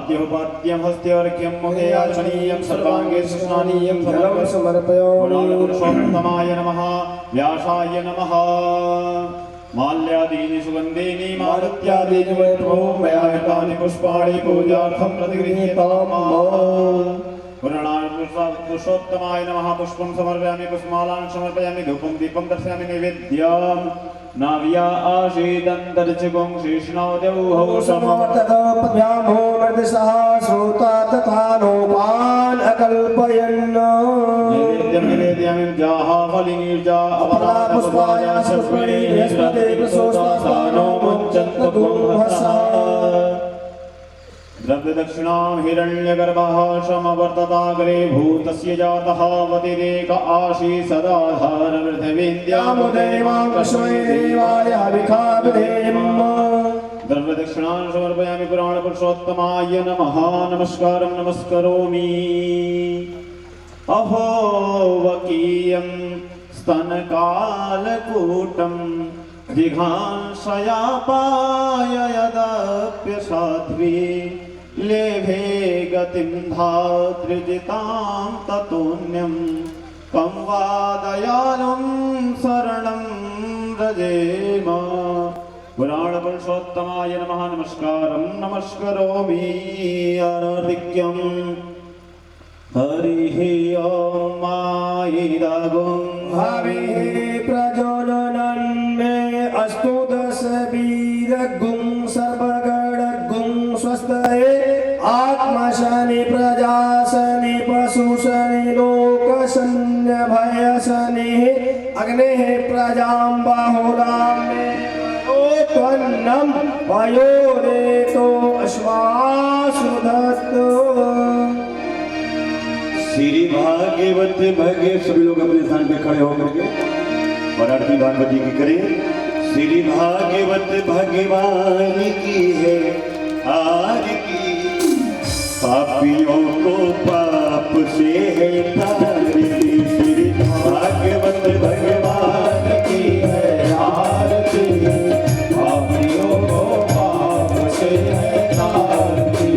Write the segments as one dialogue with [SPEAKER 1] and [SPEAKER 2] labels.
[SPEAKER 1] आद्योपाद्यं हस्त्यार्घ्यं मुखे आचमनीयं सर्वाङ्गे स्नानीयं जलं समर्पयामि। पुरुषोत्तमाय नमः। व्यासाय नमः। माल्यादीनि सुगन्धीनि मारुत्यादीनि वैभवो मया हितानि पुष्पाणि पूजार्थं प्रतिगृहीताम्। पुरुषोत्तमाय नमः। पुष्पं समर्पयामि पुष्पमालां समर्पयामि धूपं दीपं दर्शयामि नैवेद्यं नाव्या आशीदन्तर्चकुं श्रीष्णौ देवौ
[SPEAKER 2] समवतदोपभ्यामो मृदसः श्रोता तथा नोपान् अकल्पयन्
[SPEAKER 1] नैवेद्यं निवेदयामि जाहाफलिनीर्जा अपरा पुष्पाय पुष्पणे बृहस्पते प्रसोस्तानो मुञ्चन्तकुं हसः। द्रव्यदक्षिणां हिरण्यगर्भः समवर्तताग्रे भूतस्य जातः वतिरेक आशी सदाधारवृद्धिविद्यामुदेवां कस्मै देवाय हविखाविधेयम्। द्रव्यदक्षिणां समर्पयामि पुराणपुरुषोत्तमाय नमः। नमस्कारं नमस्करोमि। अहो वकीयं स्तनकालकूटं जिघांसयापाय यदप्यसाध्वी लेभे गतिं धातृजितां ततोऽन्यं कं वा दयालुं शरणं व्रजेम। पुराणपुरुषोत्तमाय नमः। नमस्कारं नमस्करोमि। अनर्घ्यं हरिः ॐ मायिदगुं
[SPEAKER 2] हविः प्रज्वलनन्मे अस्तु दश वीरगुं सर्वगणगुं स्वस्तये आत्मशनि प्रजाशनि पशुशनि लोकशन्यभयशनिः अग्नेः प्रजां बाहुलां त्वन्नं वयोरेतो अश्वासुधत्तो।
[SPEAKER 1] श्री भागवत भगे। सभी लोग अपने स्थान पे खड़े होकर के और आरती भागवती की करें। श्री भागवत भगवान की है आरती पापियों को पाप से है तारी। श्री भागवत भगवान की है आरती पापियों को पाप से है तारी।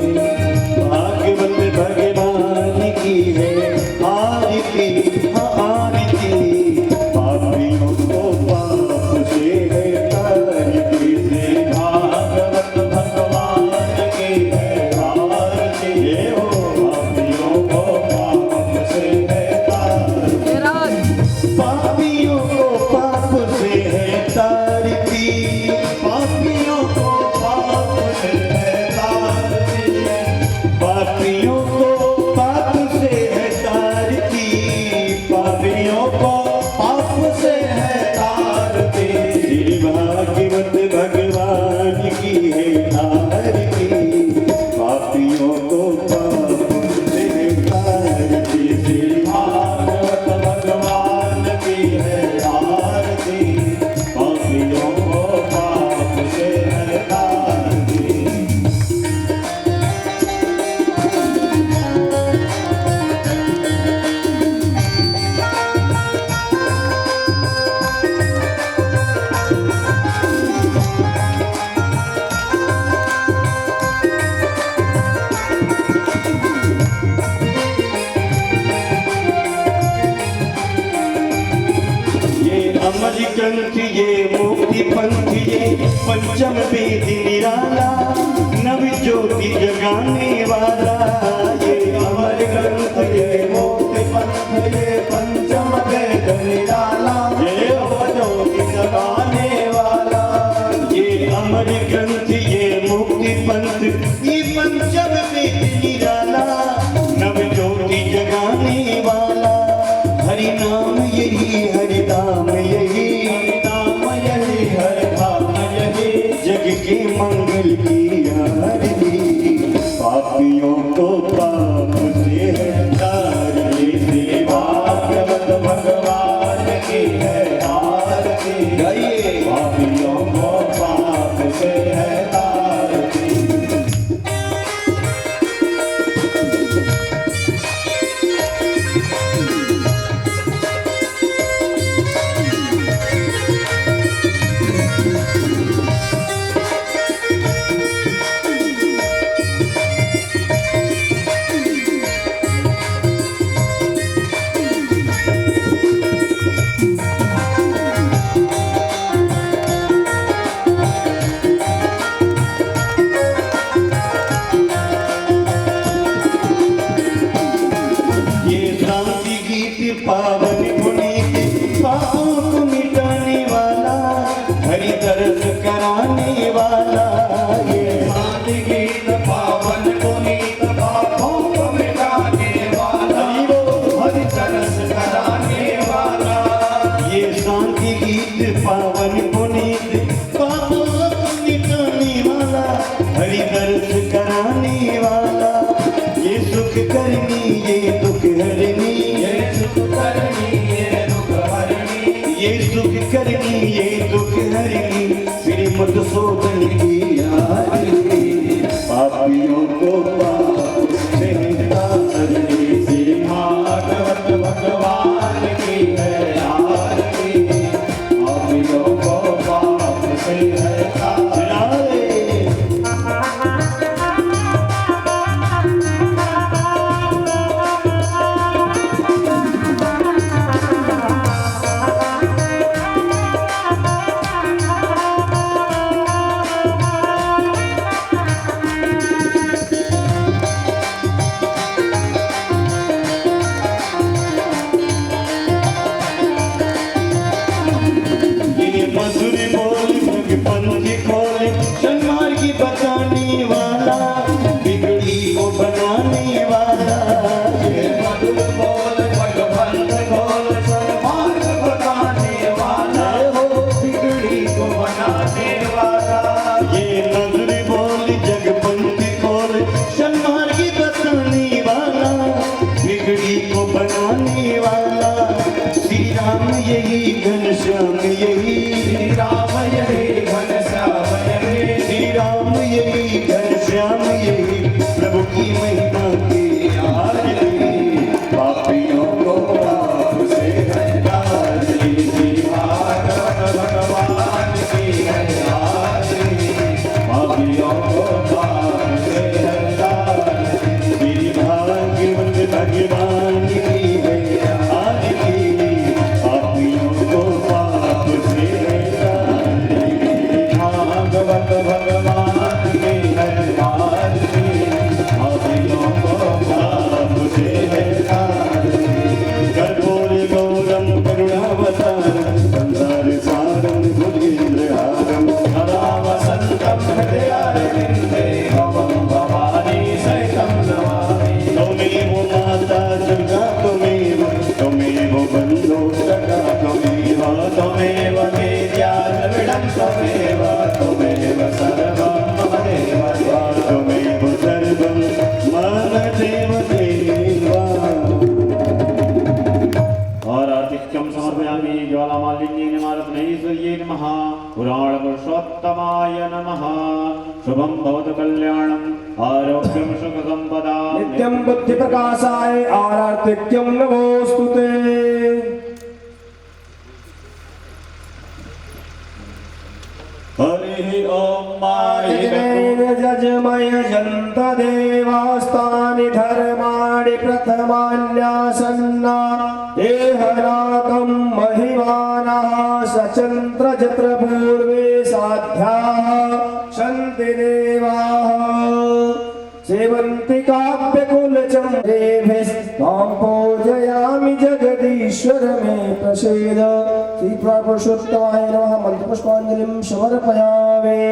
[SPEAKER 1] भागवत भगवान की है आरती आरती पापियों को पाप से है तारती। श्री भागवत भगवान की है आरती हो पापियों को पाप से है तारती। पापियों को पाप से है तारती। पापियों को पाप से है तारती। पापियों को पाप से है तारती। पापियों को पाप से है तारती। श्री भागवत भगवान की है आरती पापियों को पाप से है तारती। श्री भागवत भगवान की है आरती पापियों को पाप से है तारती। ये अमर ग्रंथ ये मुक्ति पंथ ये पंचम वेद निराला नव ज्योति जगाने वाला। ये अमर ग्रंथ ये मुक्ति पंथ ये पंचम वेद निराला ये नव ज्योति जगाने वाला। ये अमर ग्रंथ ये मुक्ति पंथ ये पंचम वेद निराला नव ज्योति जगाने वाला। हरि नाम यही हरि धाम यही हरि नाम यही हरि धाम यही जग के मंगल की आरती पापियों को करनी ये दुख हरनी,
[SPEAKER 2] ये सुख करनी ये दुख हरनी,
[SPEAKER 1] ये सुख करनी ये दुख हरनी, फिर मधुसूदन की यारी, पापियों को पाप से तारनी,
[SPEAKER 2] श्री भागवत भगवान की है आरती, पापियों को पाप से है तारनी।
[SPEAKER 1] ये मधुर बोल भगपंथी खोल, सन्मार्ग की बताने वाला, बिगड़ी को बनाने वाला,
[SPEAKER 2] ये मधुर बोल भगवंत खोल, सन्मार्ग बताने वाला, हो बिगड़ी को बनाने वाला।
[SPEAKER 1] ये मधुर बोल जगपंथी खोल, सन्मार्ग की बताने वाला, बिगड़ी को बनाने वाला, श्री राम यही घनश्याम यही,
[SPEAKER 2] श्री राम यही घनश्याम यही,
[SPEAKER 1] श्री राम यही घनश्याम यही, प्रभु की महिमा की आरती, पापियों को पाप से
[SPEAKER 2] हटारी, श्री भागवत भगवान की है आरती, पापियों को पाप से हटारी।
[SPEAKER 1] श्री भागवत भगवान की है आरती, पापियों को पाप से हटारी।
[SPEAKER 2] भागवत भगवान की है आरती, पापियों को पाप से हटारी।
[SPEAKER 1] कर्पूर गौरम करुणावतारम, संसार सारम भुजगेन्द्रहारम,
[SPEAKER 2] सदा वसन्तं हृदयारविन्दे, भवं भवानी सहितं नमामि।
[SPEAKER 1] त्वमेव माता दुर्गा त्वमेव, त्वमेव बन्धो सखा त्वमेव,
[SPEAKER 2] त्वमेव वेद्या द्रविडं त्वमेव, त्वमेव सर्वं मम देव देव।
[SPEAKER 1] त्वमेव सर्वं मम देव देवा।
[SPEAKER 3] और आतिथ्यं समर्पयामि ज्वालामालिन्येन मारुतनेश्वर्यै नमः, पुराणपुरुषोत्तमाय नमः। शुभं भवतु कल्याणम् आरोग्यं सुखसम्पदा।
[SPEAKER 2] नित्यं बुद्धिप्रकाशाय आरार्तिक्यं नमोऽस्तुते।
[SPEAKER 1] हरिः ॐ
[SPEAKER 2] अग्नेन जजमय जन्त देवास्तानि धर्माणि प्रथमान्यासन्ना, देहनाकं महिमानः सचन्द्रजत्र पूर्वे साध्याः सन्ति देवाः। सेवन्ति काव्यकुलचन्द्रेभिस्तां पूजयामि जगदीश्वर मे प्रसीद। श्रीपुरुषोत्तमाय नमः। मन्त्रपुष्पाञ्जलिं समर्पयामि।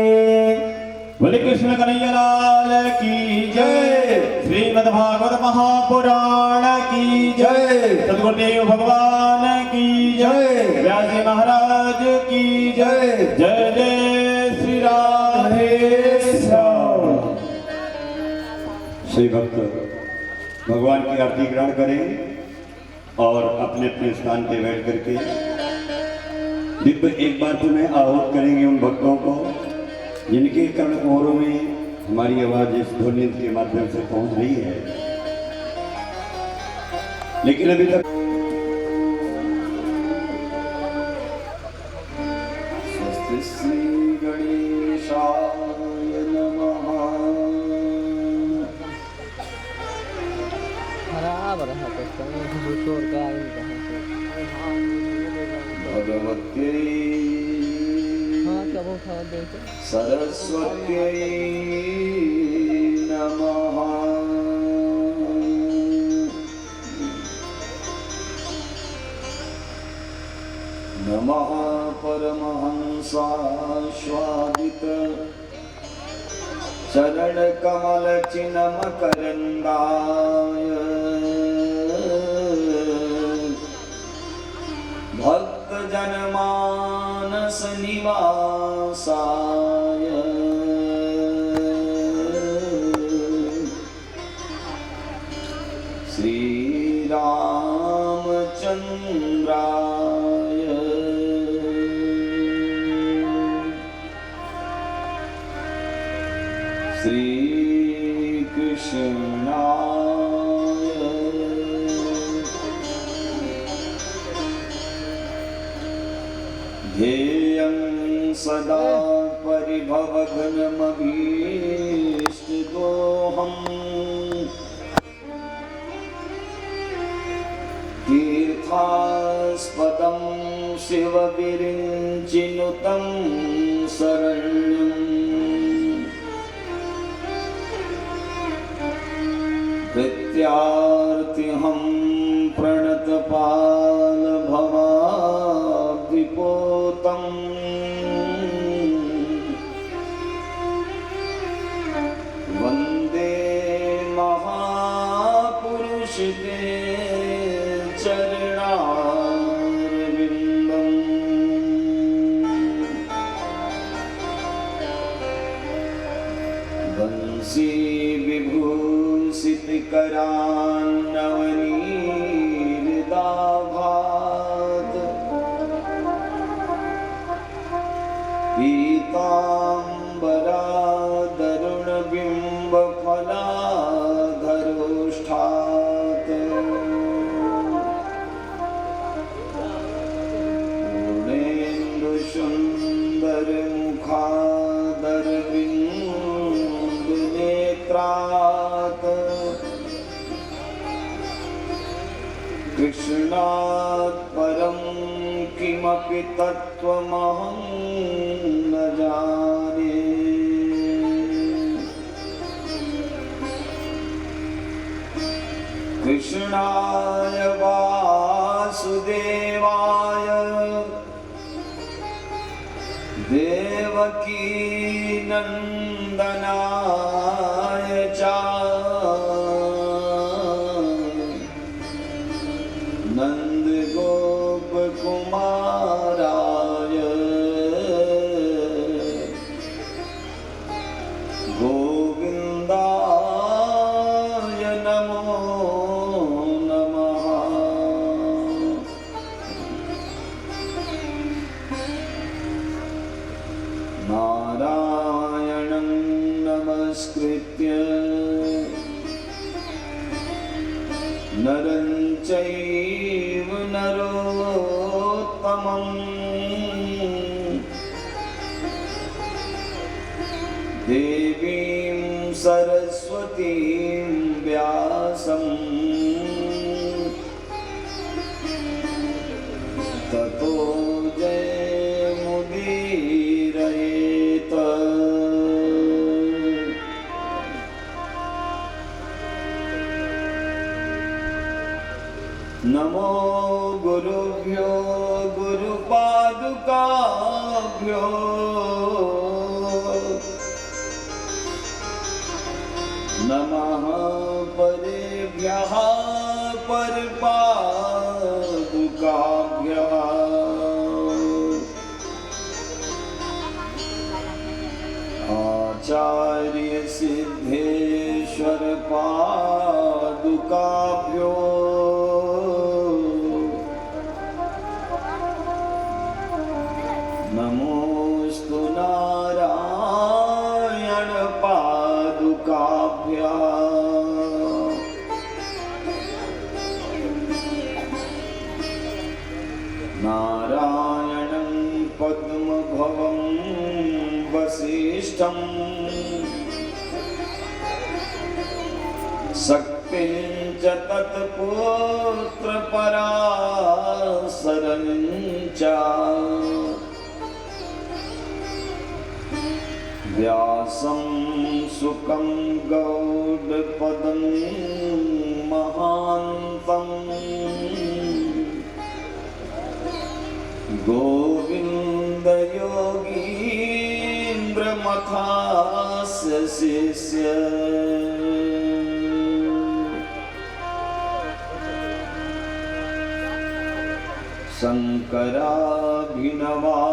[SPEAKER 3] बोले कृष्ण कन्हैया लाल की जय। श्रीमद्भागवत महापुराण की जय। सद्गुरुदेव भगवान की जय। व्यास जी महाराज की जय। जय जय श्री राधे श्याम।
[SPEAKER 1] सभी भक्त भगवान की आरती ग्रहण करें और अपने अपने स्थान पे बैठ करके दिव्य एक बार पुनः आहूत करेंगे उन भक्तों को जिनके कर्णकोरों में हमारी आवाज इस ध्वनि के माध्यम से पहुंच रही है, लेकिन अभी तक
[SPEAKER 2] स्वस्ति श्री गणेशाय नमः।
[SPEAKER 4] बराबर है तो शोर का
[SPEAKER 2] भगवत्यै
[SPEAKER 4] हाँ क्या बहुत खबर देते
[SPEAKER 2] सरस्वत्यै नमः। नमः परमहंसास्वादित चरण कमल चिन्म करंदाय भक्त जनमानस निवासाय श्रीरामचन्द्राय श्रीकृष्णाय ध्येयं सदा परिभवघ्नमभीष्टदोहम् तीर्थास्पदं शिवविरिञ्चिनुतं शरण्यम् प्रत्यार्तिहं प्रणतपालभवाब्धिपोतम् वन्दे महापुरुषते चरणारविन्दम् वंशी विभूषितकरान्नवनीर्दाभात् पीताम्बरादरुणबिम्बफलाधरोष्ठात् पूर्णेन्दुसुन्दरमुखादरविन्दुनेत्रात् कृष्णात् परं किमपि तत्त्वमहं न जाने। कृष्णाय वासुदेवाय देवकी नन्दनाय च नन्दगोपकुमाराय गोविन्दाय नमो नमः। नारायणं नमस्कृत्य नरं चैव नरोत्तमम् देवीं सरस्वतीं व्यासं ततो जयमुदीरयेत्। नमो गुरुभ्यो गुरुपादुकाभ्यो नमः परेभ्यः परपादुकाभ्यः। आचार्य सिद्धेश्वर पादुकाभ्यो नमोस्तु नारायण पादुकाभ्यः। नारायणं पद्मभवं वसिष्ठं शक्तिं च तत्पुत्रपराशरं च व्यासं सुकं गौडपदं महान्तं गोविन्दयोगीन्द्रमथास्य शिष्य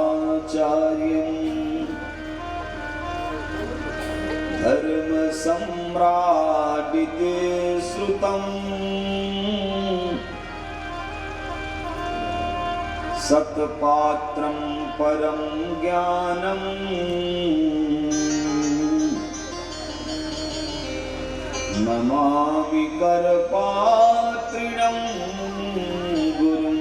[SPEAKER 2] शङ्कराभिनवाचार्यं धर्मसम्राडिते श्रुतं सत्पात्रं परं ज्ञानम् नमामि करपात्रिणं गुरुम्।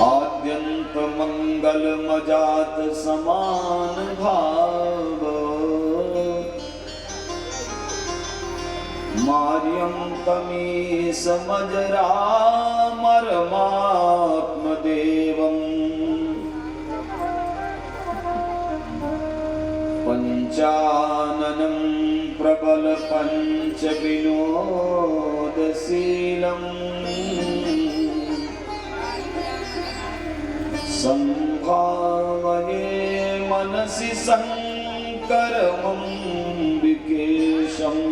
[SPEAKER 2] आद्यन्तमङ्गलमजात समान भाव मार्यं तमीश मजरामरमात्मदेवम् पञ्चाननं प्रबल पञ्चविनोदशीलम् संभावये मनसि शङ्करमम्बिकेशम्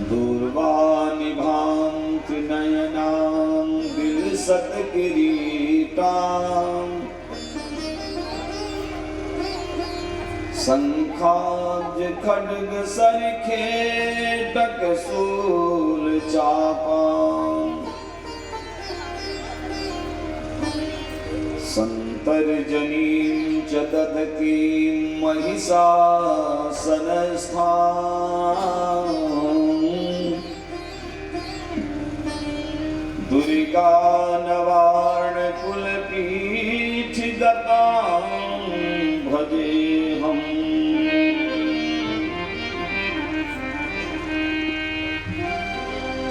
[SPEAKER 2] दूर्वाणि भान्ति नयनां विलसत्किरीटाम् शंखाब्ज खड्ग सरखेटक शूल चापां संतर्जनीं च दधतीं महिषासनस्थां दुर्गा नवार्णकुलपीठिगतां भजेऽहम्।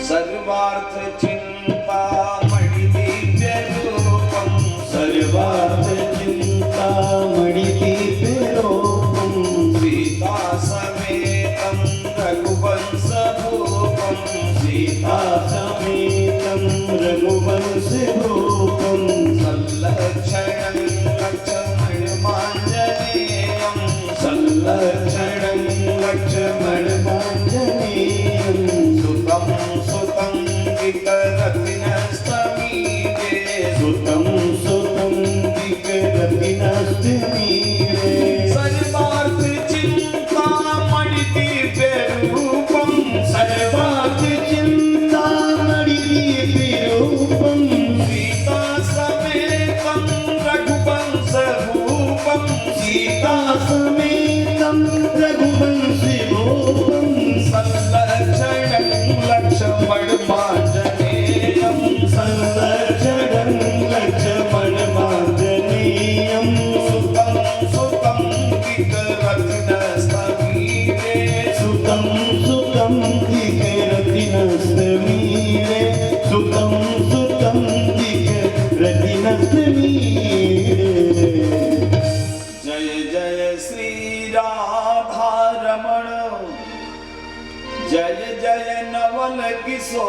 [SPEAKER 2] सर्वार्थ चिंतामणि दिव्य रूपम
[SPEAKER 1] सर्वार्थ चिंतामणि दिव्य रूपम
[SPEAKER 2] सीता समेतं रघुवंश भूपम
[SPEAKER 1] सीता समेतं रघुवंश भूपम
[SPEAKER 2] संलक्षणं लक्ष्मणमाञ्जनेयं
[SPEAKER 1] संलक्षणं लक्ष्मणमाञ्जनेयं
[SPEAKER 2] सुतं सुतं विकरतिनस्तमीरे
[SPEAKER 1] सुतं सुतं विकरतिनस्तमीरे
[SPEAKER 2] सर्वार्थ चिंतामणि दिव्य रूपम
[SPEAKER 1] सर्वार्थ चिंतामणि दिव्य रूपम
[SPEAKER 2] सीता समेतं रघुवंश भूपम
[SPEAKER 1] सीता समेतं रघुवंश भूपम
[SPEAKER 2] संलक्षणं लक्ष्मणमाञ्जनेयं
[SPEAKER 1] संलक्षणं लक्ष्मणमाञ्जनेयं
[SPEAKER 2] सुतं सुतं विकरतिनस्तमीरे
[SPEAKER 1] सुतं सुतं विकरतिनस्तमीरे सुतं सुतं विकरतिनस्तमीरे।
[SPEAKER 2] जय जय श्री राधारमण जय जय नवल किशोर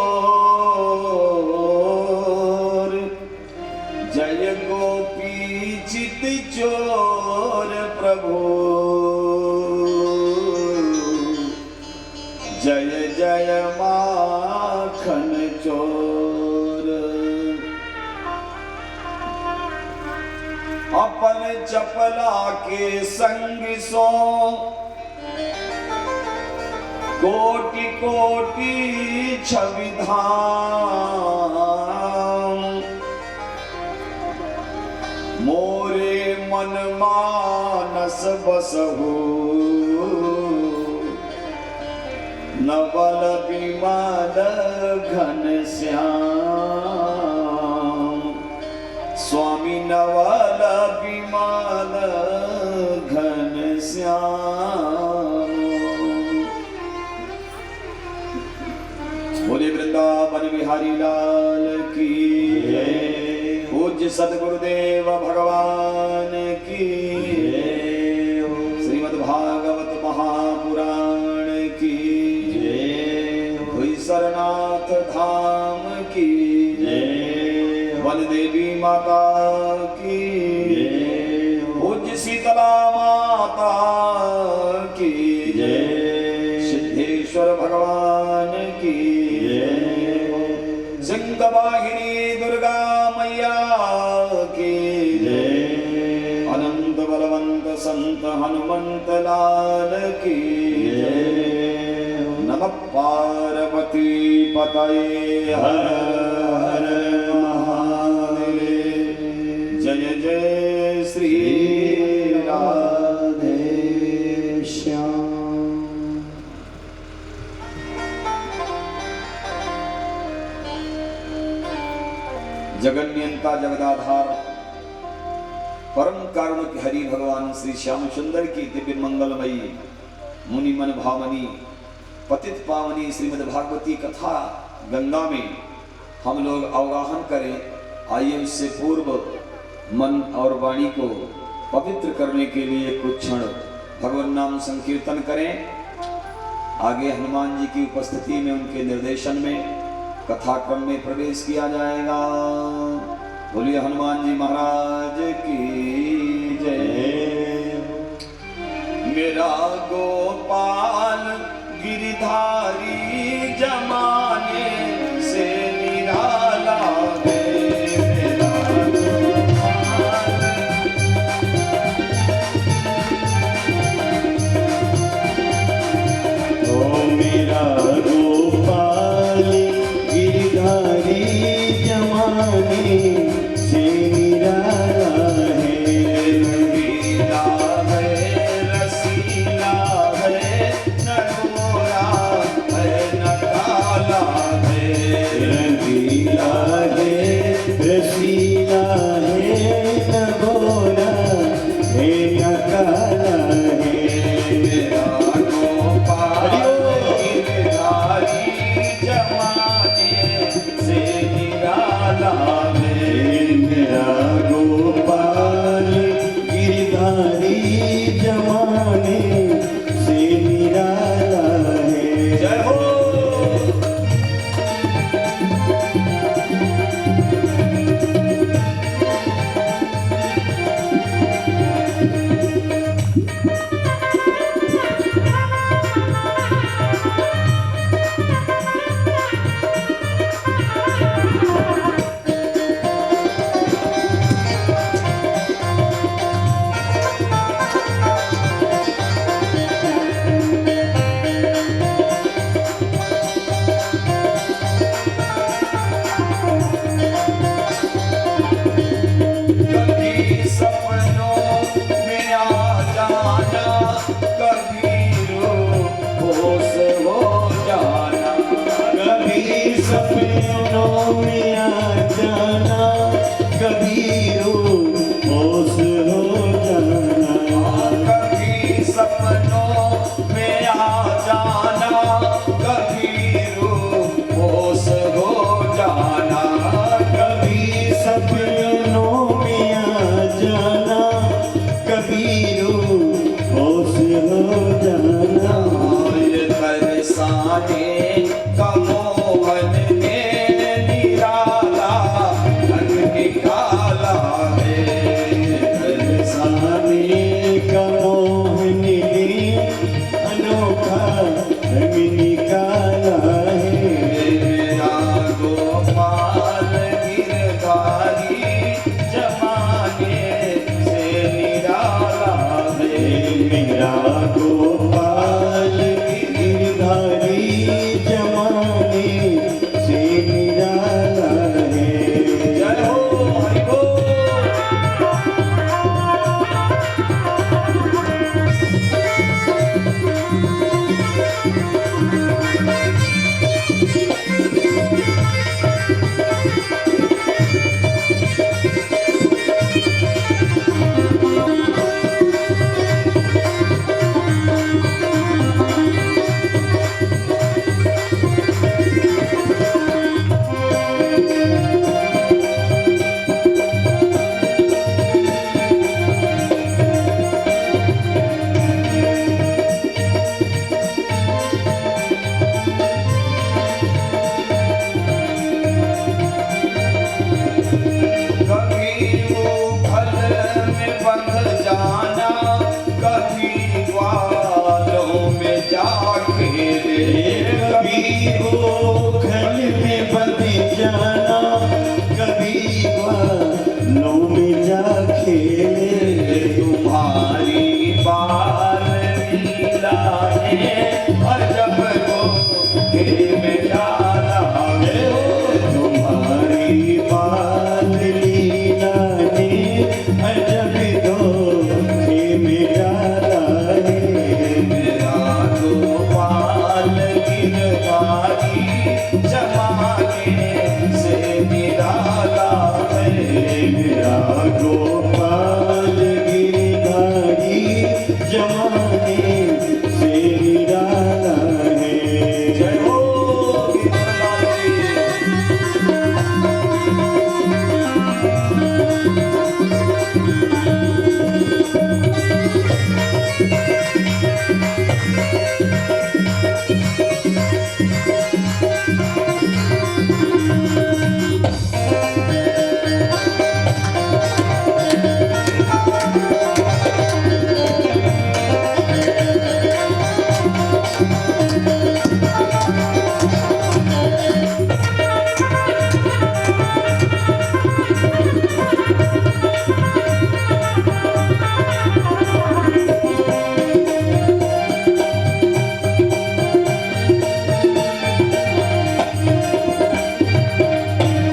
[SPEAKER 2] जय गोपी चित चोर प्रभु जय जय माखन चोर। अपन चपला के संग सो कोटि कोटि छवि धाम मोरे मन मानस बसहु नवल विमल घन श्याम स्वामी नवल विमल घन श्याम। बोले वृंदावन बिहारी लाल की जय। पूज्य सद्गुरुदेव भगवान की जय। श्रीमद् भागवत महापुराण की जय। हुई सरनाथ धाम की जय। बलदेवी माता की जय। पूज्य शीतला माता की जय। सिद्धेश्वर भगवान की जय। सिंहवाहिनी दुर्गा मैया की जय। अनंत बलवंत संत हनुमंत लाल की जय। नमः पार्वती पतये हर हर महादेव। जय जय श्री राधे श्याम। जगन्यंता जगदाधार परम कारुणिक हरि भगवान श्री श्याम सुंदर की दिव्य मंगलमयी मुनि मन भावनी पतित पावनी श्रीमद् भागवती कथा गंगा में हम लोग अवगाहन करें। आइए उससे पूर्व मन और वाणी को पवित्र करने के लिए कुछ क्षण भगवान नाम संकीर्तन करें। आगे हनुमान जी की उपस्थिति में उनके निर्देशन में कथा क्रम में प्रवेश किया जाएगा। बोलिए हनुमान जी महाराज की जय। मेरा गोपाल गिरधारी जमाने से निराला है। मेरा
[SPEAKER 1] ओ मेरा गोपाल गिरधारी जमाने से निराला है।
[SPEAKER 2] रंगीला है रसीला है न गोरा है न काला है।
[SPEAKER 1] रंगीला है रसीला है न गोरा है न काला है।
[SPEAKER 2] मेरा गोपाल गिरधारी जमाने से निराला है।
[SPEAKER 1] मेरा गोपाल गिरधारी जमाने से निराला है।
[SPEAKER 2] जय हो। कभी सपनों में आ जाना, कभी होश हो जाना।
[SPEAKER 1] कभी सपनों में आ जाना, कभी होश हो जाना।
[SPEAKER 2] कभी सपनों में आ जाना, कभी होश हो जाना।
[SPEAKER 1] कभी सपनों में आ जाना, कभी होश हो जाना।
[SPEAKER 2] तरसाने का मोहन में
[SPEAKER 1] जाना कभी बालों में जा खेले
[SPEAKER 2] तुम्हारी बाल लीला है और जब को में डाला है
[SPEAKER 1] तुम्हारी बाल लीला ने अजब धोखे में डाला है
[SPEAKER 2] मेरा गोपाल गिरधारी जमाने से निराला है
[SPEAKER 1] मेरा गोपाल गिरधारी जमाने से निराला है।
[SPEAKER 2] जय हो गिरधारी।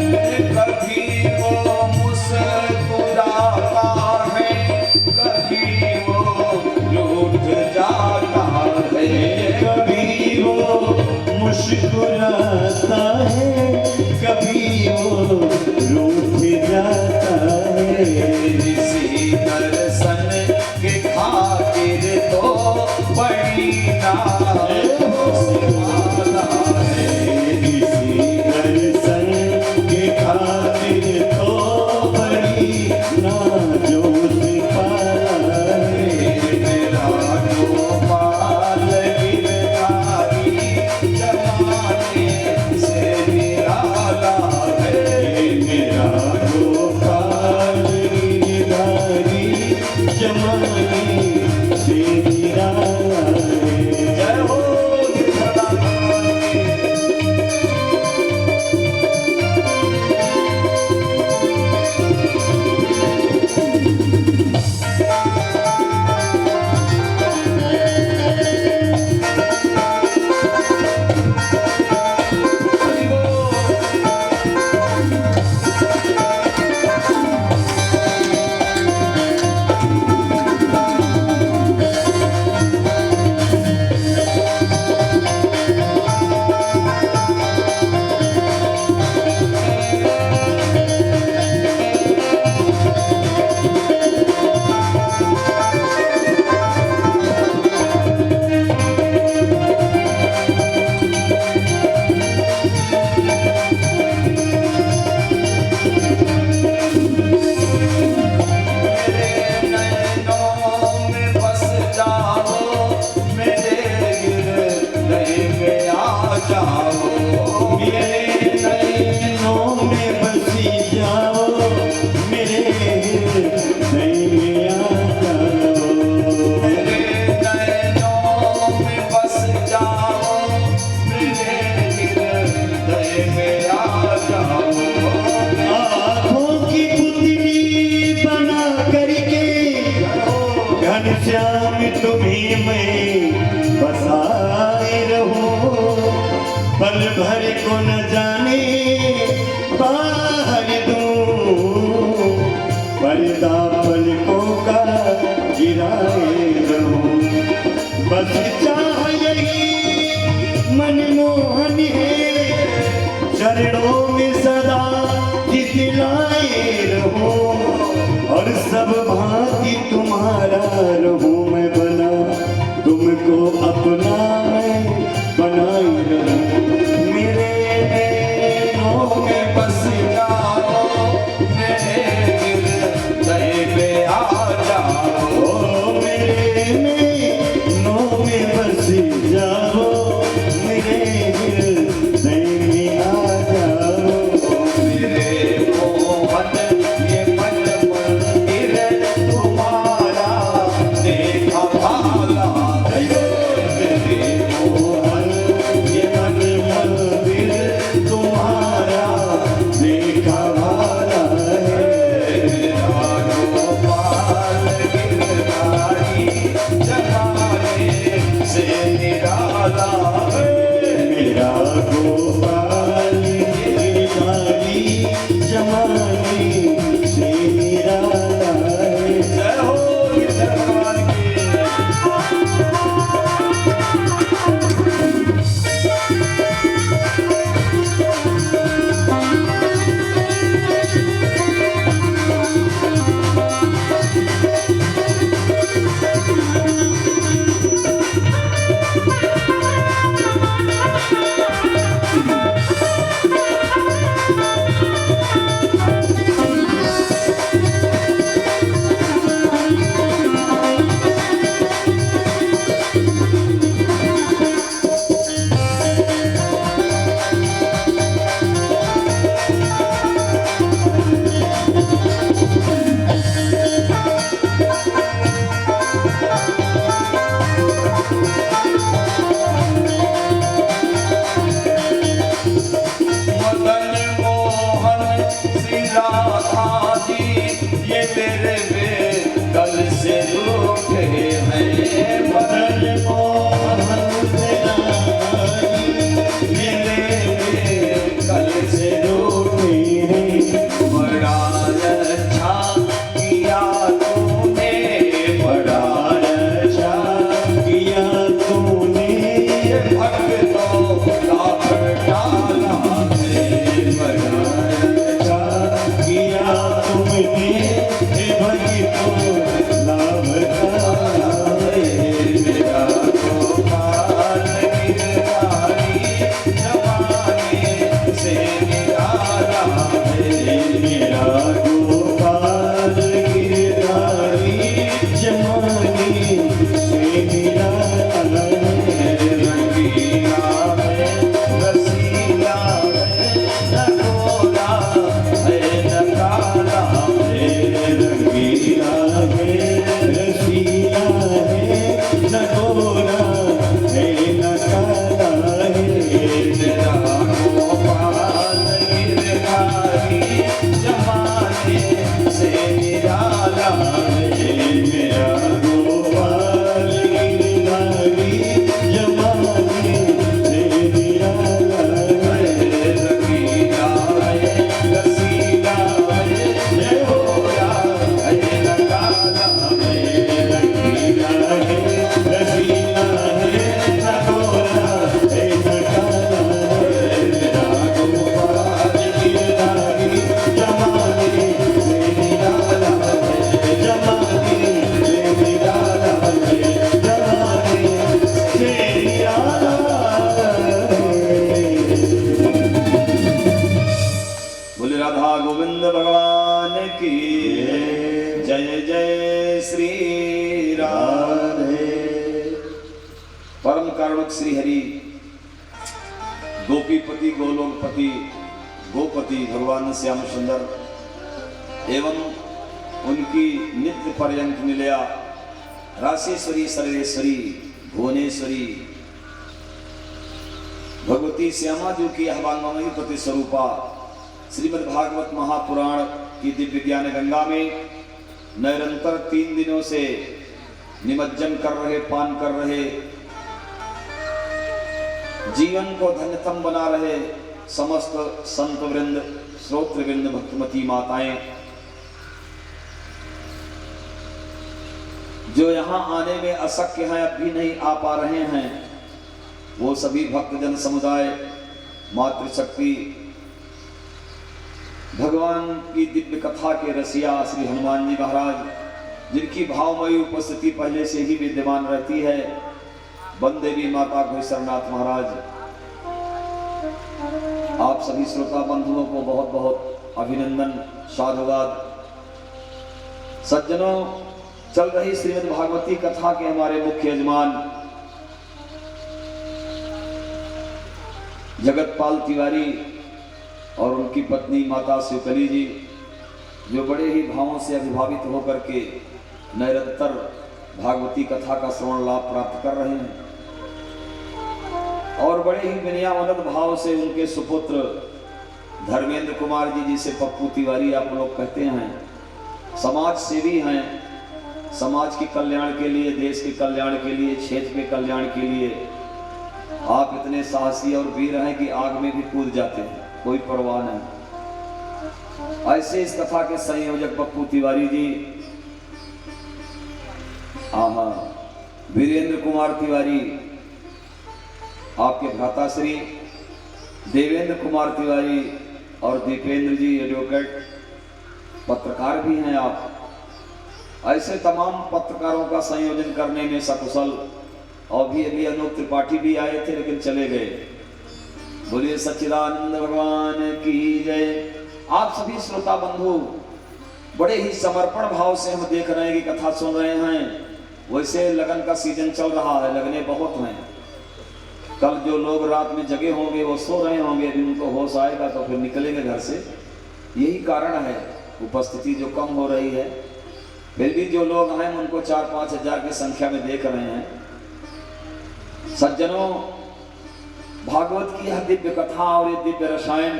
[SPEAKER 2] कभी वो मुस्कुराता है कभी वो लूट जाता है
[SPEAKER 1] कभी वो मुस्कुराता है कभी वो रूठ जाता है
[SPEAKER 2] इसी दर्शन के खातिर तो बड़ी नाला है
[SPEAKER 1] इसी दर्शन के खातिर तो बड़ी नाजोश पाला है
[SPEAKER 2] मेरा गोपाल गिरधारी जमाने से निराला है
[SPEAKER 1] मेरा गोपाल गिरधारी जमाने से निराला है।
[SPEAKER 2] जय हो गिरधारी। हरि बोल। मेरे नैनों में बस जाओ मेरे हृदय में आ जाओ
[SPEAKER 1] मेरे नैनों में बसी जाओ मेरे हृदय में आ जाओ
[SPEAKER 2] मेरे नैनों में बस जाओ मेरे हृदय में आ जाओ
[SPEAKER 1] आँखों की पुतली बना करके घनश्याम तुम्हें मैं बसाए रहूं पल भर को न जाने बाहर दूं पर्दा पलकों का गिराए रहूं बस चाह यही मनमोहन है चरणों में सदा दिखलाए रहूं और सब भांति तुम्हारा रहूं मैं बना तुमको अपना मैं बनाई रहूं मेरे नैनों में
[SPEAKER 2] बस जाओ मेरे हृदय में आ जाओ
[SPEAKER 1] ओ मेरे नैनों में बस जाओ मेरे हृदय में आ जाओ न गोरा है न काला है, रंगीला है रसीला है, न गोरा है न काला है। तेरा गोपाल गिरधारी जमाने से निराला है, मेरा गोपाल गिरधारी जमाने से निराला है। रंगीला है रसीला है, न गोरा है न काला है, रंगीला है रसीला है, न गोरा है न काला है। मेरा गोपाल गिरधारी जमाने से निराला है, जमाने से निराला है, जमाने से निराला है।
[SPEAKER 2] बोले राधा गोविंद भगवान की जय जय श्री राधे। परम कारुणिक श्री हरि गोपीपति गोलोकपति गोपति भगवान श्याम सुंदर एवं उनकी नित्य पर्यंत निलया राशेश्वरी सर्वेश्वरी भुवनेश्वरी भगवती श्यामा जी की आह्वानमयी पति स्वरूपा श्रीमद् भागवत महापुराण की दिव्य ज्ञान गंगा में निरंतर 3 दिनों से निमज्जन कर रहे, पान कर रहे, जीवन को धन्यतम बना रहे समस्त संत वृंद, श्रोत्र वृंद, भक्तमती माताएं, जो यहाँ आने में अशक्य हैं, अब भी नहीं आ पा रहे हैं, वो सभी भक्तजन समुदाय, मातृशक्ति, भगवान की दिव्य कथा के रसिया श्री हनुमान जी महाराज, जिनकी भावमयी उपस्थिति पहले से ही विद्यमान रहती है, वनदेवी माता घोषरनाथ महाराज, आप सभी श्रोता बंधुओं को बहुत बहुत अभिनंदन, साधुवाद। सज्जनों, चल रही श्रीमद् भागवती कथा के हमारे मुख्य यजमान जगतपाल तिवारी और उनकी पत्नी माता शिवकली जी, जो बड़े ही भावों से अभिभावित होकर के निरंतर भागवती कथा का श्रवण लाभ प्राप्त कर रहे हैं, और बड़े ही विनयावनत भाव से उनके सुपुत्र धर्मेंद्र कुमार जी, जिसे पप्पू तिवारी आप लोग कहते हैं, समाज सेवी हैं, समाज के कल्याण के लिए, देश के कल्याण के लिए, क्षेत्र के कल्याण के लिए आप इतने साहसी और वीर हैं कि आग में भी कूद जाते हैं, कोई परवाह नहीं। ऐसे इस कथा के संयोजक पप्पू तिवारी जी, वीरेंद्र कुमार तिवारी, आपके भ्राताश्री देवेंद्र कुमार तिवारी और दीपेंद्र जी एडवोकेट, पत्रकार भी हैं आप। ऐसे तमाम पत्रकारों का संयोजन करने में सकुशल, और भी अभी अनूप त्रिपाठी भी आए थे लेकिन चले गए। बोलिए सच्चिदानंद भगवान की जय। आप सभी श्रोता बंधु बड़े ही समर्पण भाव से हम देख रहे हैं कि कथा सुन रहे हैं। वैसे लगन का सीजन चल रहा है, लगने बहुत हैं। कल जो लोग रात में जगे होंगे वो सो रहे होंगे, अभी उनको होश आएगा तो फिर निकलेंगे घर से। यही कारण है, उपस्थिति जो कम हो रही है। फिर भी जो लोग हैं उनको 4-5 हजार की संख्या में देख रहे हैं। सज्जनों, भागवत की यह दिव्य कथा और ये दिव्य रसायन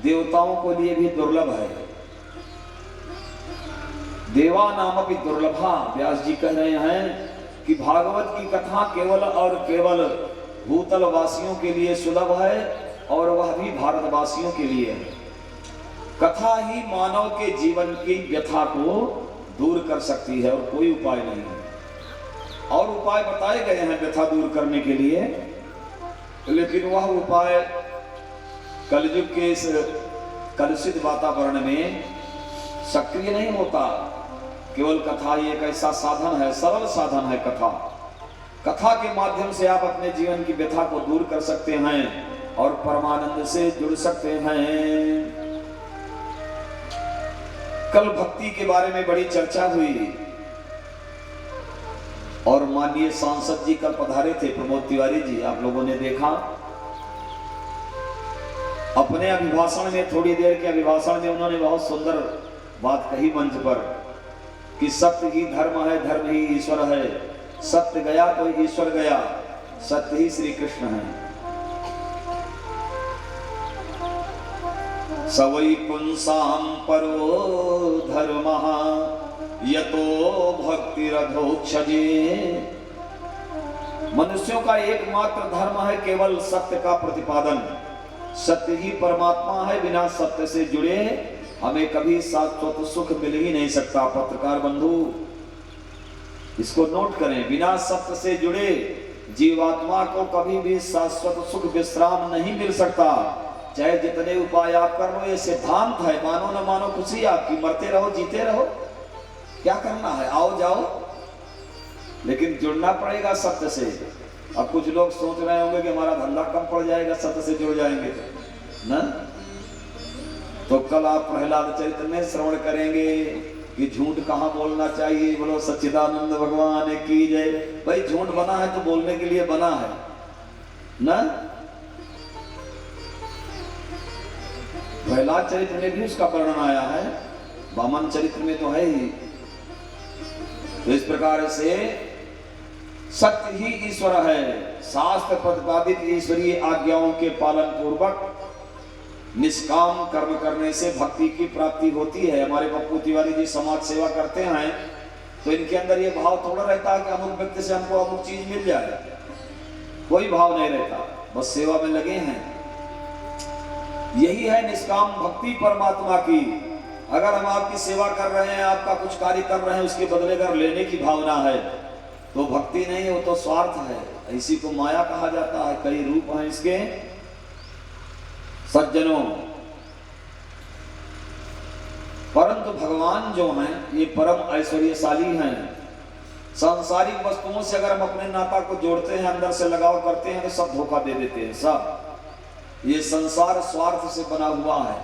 [SPEAKER 2] देवताओं को लिए भी दुर्लभ है। देवा नाम भी दुर्लभा, व्यास जी कह रहे हैं कि भागवत की कथा केवल और केवल भूतल वासियों के लिए सुलभ है, और वह भी भारतवासियों के लिए है। कथा ही मानव के जीवन की व्यथा को दूर कर सकती है, और कोई उपाय नहीं है। और उपाय बताए गए हैं व्यथा दूर करने के लिए, लेकिन वह उपाय कलयुग के इस कलुषित वातावरण में सक्रिय नहीं होता। केवल कथा ही एक ऐसा साधन है, सरल साधन है कथा। कथा के माध्यम से आप अपने जीवन की व्यथा को दूर कर सकते हैं और परमानंद से जुड़ सकते हैं। कल भक्ति के बारे में बड़ी चर्चा हुई, और माननीय सांसद जी कल पधारे थे, प्रमोद तिवारी जी, आप लोगों ने देखा। अपने अभिभाषण में, थोड़ी देर के अभिभाषण में उन्होंने बहुत सुंदर बात कही मंच पर कि सत्य ही धर्म है, धर्म ही ईश्वर है, सत्य गया तो ईश्वर गया, सत्य ही श्री कृष्ण है। सवै पुंसाम परो धर्मः यतो भक्तिरधोक्षजे। मनुष्यों का एकमात्र धर्म है केवल सत्य का प्रतिपादन। सत्य ही परमात्मा है, बिना सत्य से जुड़े हमें कभी शाश्वत सुख मिल ही नहीं सकता। पत्रकार बंधु इसको नोट करें, बिना सत्य से जुड़े जीवात्मा को कभी भी शाश्वत सुख विश्राम नहीं मिल सकता। चाहे जितने उपाय आप कर लो, ये सिद्धांत है, मानो न मानो खुशी आपकी, मरते रहो जीते रहो, क्या करना है, आओ जाओ, लेकिन जुड़ना पड़ेगा सत्य से। अब कुछ लोग सोच रहे होंगे कि हमारा धंधा कम पड़ जाएगा सत्य से जुड़ जाएंगे ना। तो कल आप प्रहलाद चरित्र में श्रवण करेंगे कि झूठ कहाँ बोलना चाहिए। बोलो सच्चिदानंद भगवान की जय। भाई झूठ बना है तो बोलने के लिए बना है ना। प्रहलाद चरित्र में भी उसका वर्णन आया है, वामन चरित्र में तो है ही। तो इस प्रकार से सत्य ही ईश्वर है। शास्त्र प्रतिपादित ईश्वरीय आज्ञाओं के पालन पूर्वक निष्काम कर्म करने से भक्ति की प्राप्ति होती है। हमारे पप्पू तिवारी जी समाज सेवा करते हैं तो इनके अंदर ये भाव थोड़ा रहता है कि अमुक व्यक्ति से हमको अमुक चीज मिल जाए, कोई भाव नहीं रहता, बस सेवा में लगे हैं। यही है निष्काम भक्ति परमात्मा की। अगर हम आपकी सेवा कर रहे हैं, आपका कुछ कार्य कर रहे हैं, उसके बदले अगर लेने की भावना है तो भक्ति नहीं, वो तो स्वार्थ है। इसी को माया कहा जाता है। कई रूप हैं इसके। सज्जनों, परंतु भगवान जो हैं ये परम ऐश्वर्यशाली हैं। सांसारिक वस्तुओं से अगर हम अपने नाता को जोड़ते हैं, अंदर से लगाव करते हैं, तो सब धोखा दे देते हैं। सब ये संसार स्वार्थ से बना हुआ है।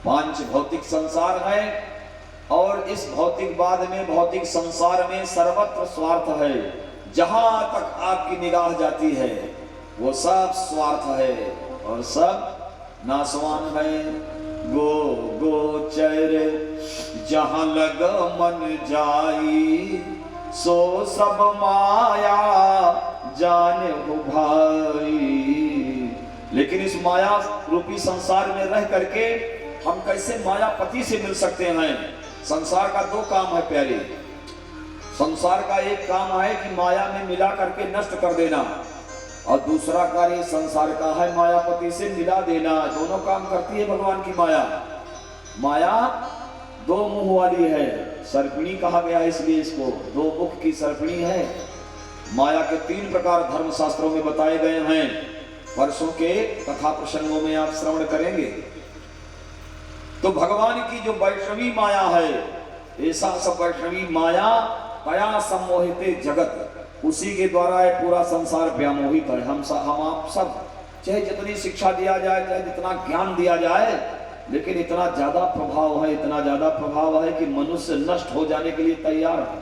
[SPEAKER 2] पांच भौतिक संसार है और इस भौतिकवाद में, भौतिक संसार में सर्वत्र स्वार्थ है। जहां तक आपकी निगाह जाती है वो सब स्वार्थ है और सब नासवान है। गो गोचर जहां लग मन जाई, सो सब माया जाने हो भाई। लेकिन इस माया रूपी संसार में रह करके हम कैसे मायापति से मिल सकते हैं। संसार का दो काम है प्यारे। संसार का एक काम है कि माया में मिला करके नष्ट कर देना, और दूसरा कार्य संसार का है मायापति से मिला देना। दोनों काम करती है भगवान की माया। माया दो मुंह वाली है, सर्पिणी कहा गया है इसलिए इसको, दो मुख की सर्पिणी है। माया के तीन प्रकार धर्म शास्त्रों में बताए गए हैं। वर्षों के कथा प्रसंगों में आप श्रवण करेंगे। तो भगवान की जो वैष्णवी माया है, ऐसा सब वैष्णवी माया कया सम्मोहिते जगत, उसी के द्वारा है पूरा संसार व्यामोहित है। हम आप सब, चाहे जितनी शिक्षा दिया जाए, चाहे जितना ज्ञान दिया जाए, लेकिन इतना ज्यादा प्रभाव है, इतना ज्यादा प्रभाव है कि मनुष्य नष्ट हो जाने के लिए तैयार है।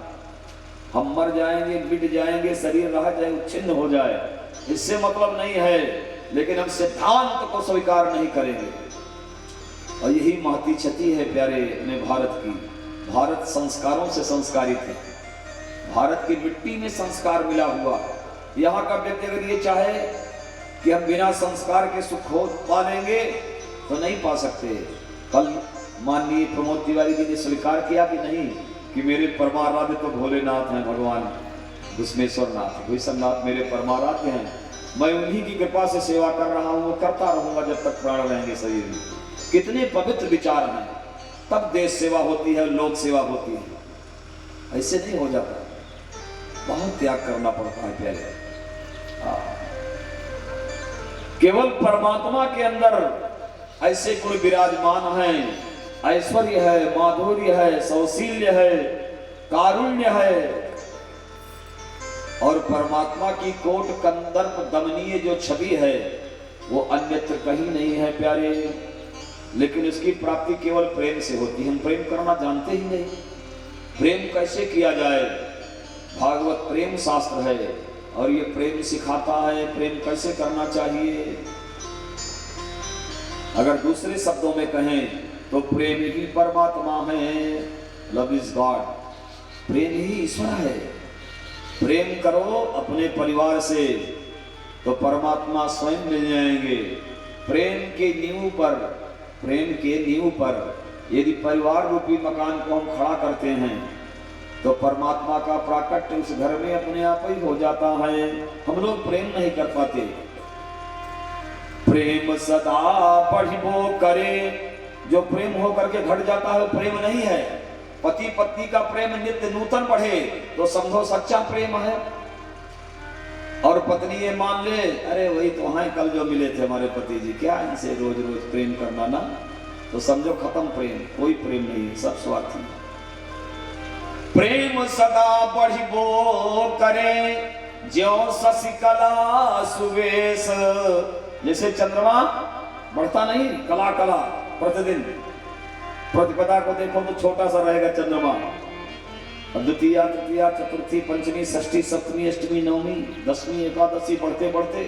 [SPEAKER 2] हम मर जाएंगे, मिट जाएंगे, शरीर रह जाए, उच्छिन्न हो जाए, इससे मतलब नहीं है, लेकिन हम सिद्धांत को स्वीकार नहीं करेंगे। और यही महती क्षति है प्यारे अपने भारत की। भारत संस्कारों से संस्कारित है। भारत की मिट्टी में संस्कार मिला हुआ। यहाँ का व्यक्ति अगर ये चाहे कि हम बिना संस्कार के सुख हो पा लेंगे तो नहीं पा सकते। कल माननीय प्रमोद तिवारी जी ने स्वीकार किया कि नहीं, कि मेरे परमाराध्य तो भोलेनाथ हैं, भगवान घुसमेश्वर नाथ, घुसमनाथ मेरे परमाराध्य हैं। मैं उन्हीं की कृपा से सेवा कर रहा हूँ, करता रहूंगा जब तक प्राण रहेंगे शरीर में। कितने पवित्र विचार हैं। तब देश सेवा होती है, लोक सेवा होती है। ऐसे नहीं हो जाता, बहुत त्याग करना पड़ता है प्यारे। केवल परमात्मा के अंदर ऐसे गुण विराजमान हैं। ऐश्वर्य है, माधुर्य है, सौशील्य है, कारुण्य है, और परमात्मा की कोट कंदर्प दमनीय जो छवि है वो अन्यत्र कहीं नहीं है प्यारे। लेकिन इसकी प्राप्ति केवल प्रेम से होती है। हम प्रेम करना जानते ही नहीं। प्रेम कैसे किया जाए? भागवत प्रेम शास्त्र है और ये प्रेम सिखाता है प्रेम कैसे करना चाहिए। अगर दूसरे शब्दों में कहें तो प्रेम ही परमात्मा है। लव इज गॉड, प्रेम ही ईश्वर है। प्रेम करो अपने परिवार से तो परमात्मा स्वयं मिल जाएंगे। प्रेम के नींव पर यदि परिवार रूपी मकान को हम खड़ा करते हैं तो परमात्मा का प्राकट्य उस घर में अपने आप ही हो जाता है। हम लोग प्रेम नहीं कर पाते। प्रेम सदा बढ़िबो करे, जो प्रेम होकर के घट जाता है वो प्रेम नहीं है। पति पत्नी का प्रेम नित्य नूतन बढ़े तो समझो सच्चा प्रेम है। और पत्नी ये मान ले, अरे वही तो हैं कल जो मिले थे हमारे पति जी, क्या इनसे रोज रोज प्रेम करना ना, तो समझो खत्म प्रेम, कोई प्रेम नहीं, सब स्वार्थी। प्रेम सदा बढ़िबो करे, ज्यो शशिकला सुवेश। जैसे चंद्रमा बढ़ता नहीं, कला कला प्रतिदिन, प्रतिपदा को देखो तो छोटा सा रहेगा चंद्रमा, द्वितीया तृतीया चतुर्थी पंचमी षष्ठी सप्तमी अष्टमी नवमी दसवीं एकादशी बढ़ते बढ़ते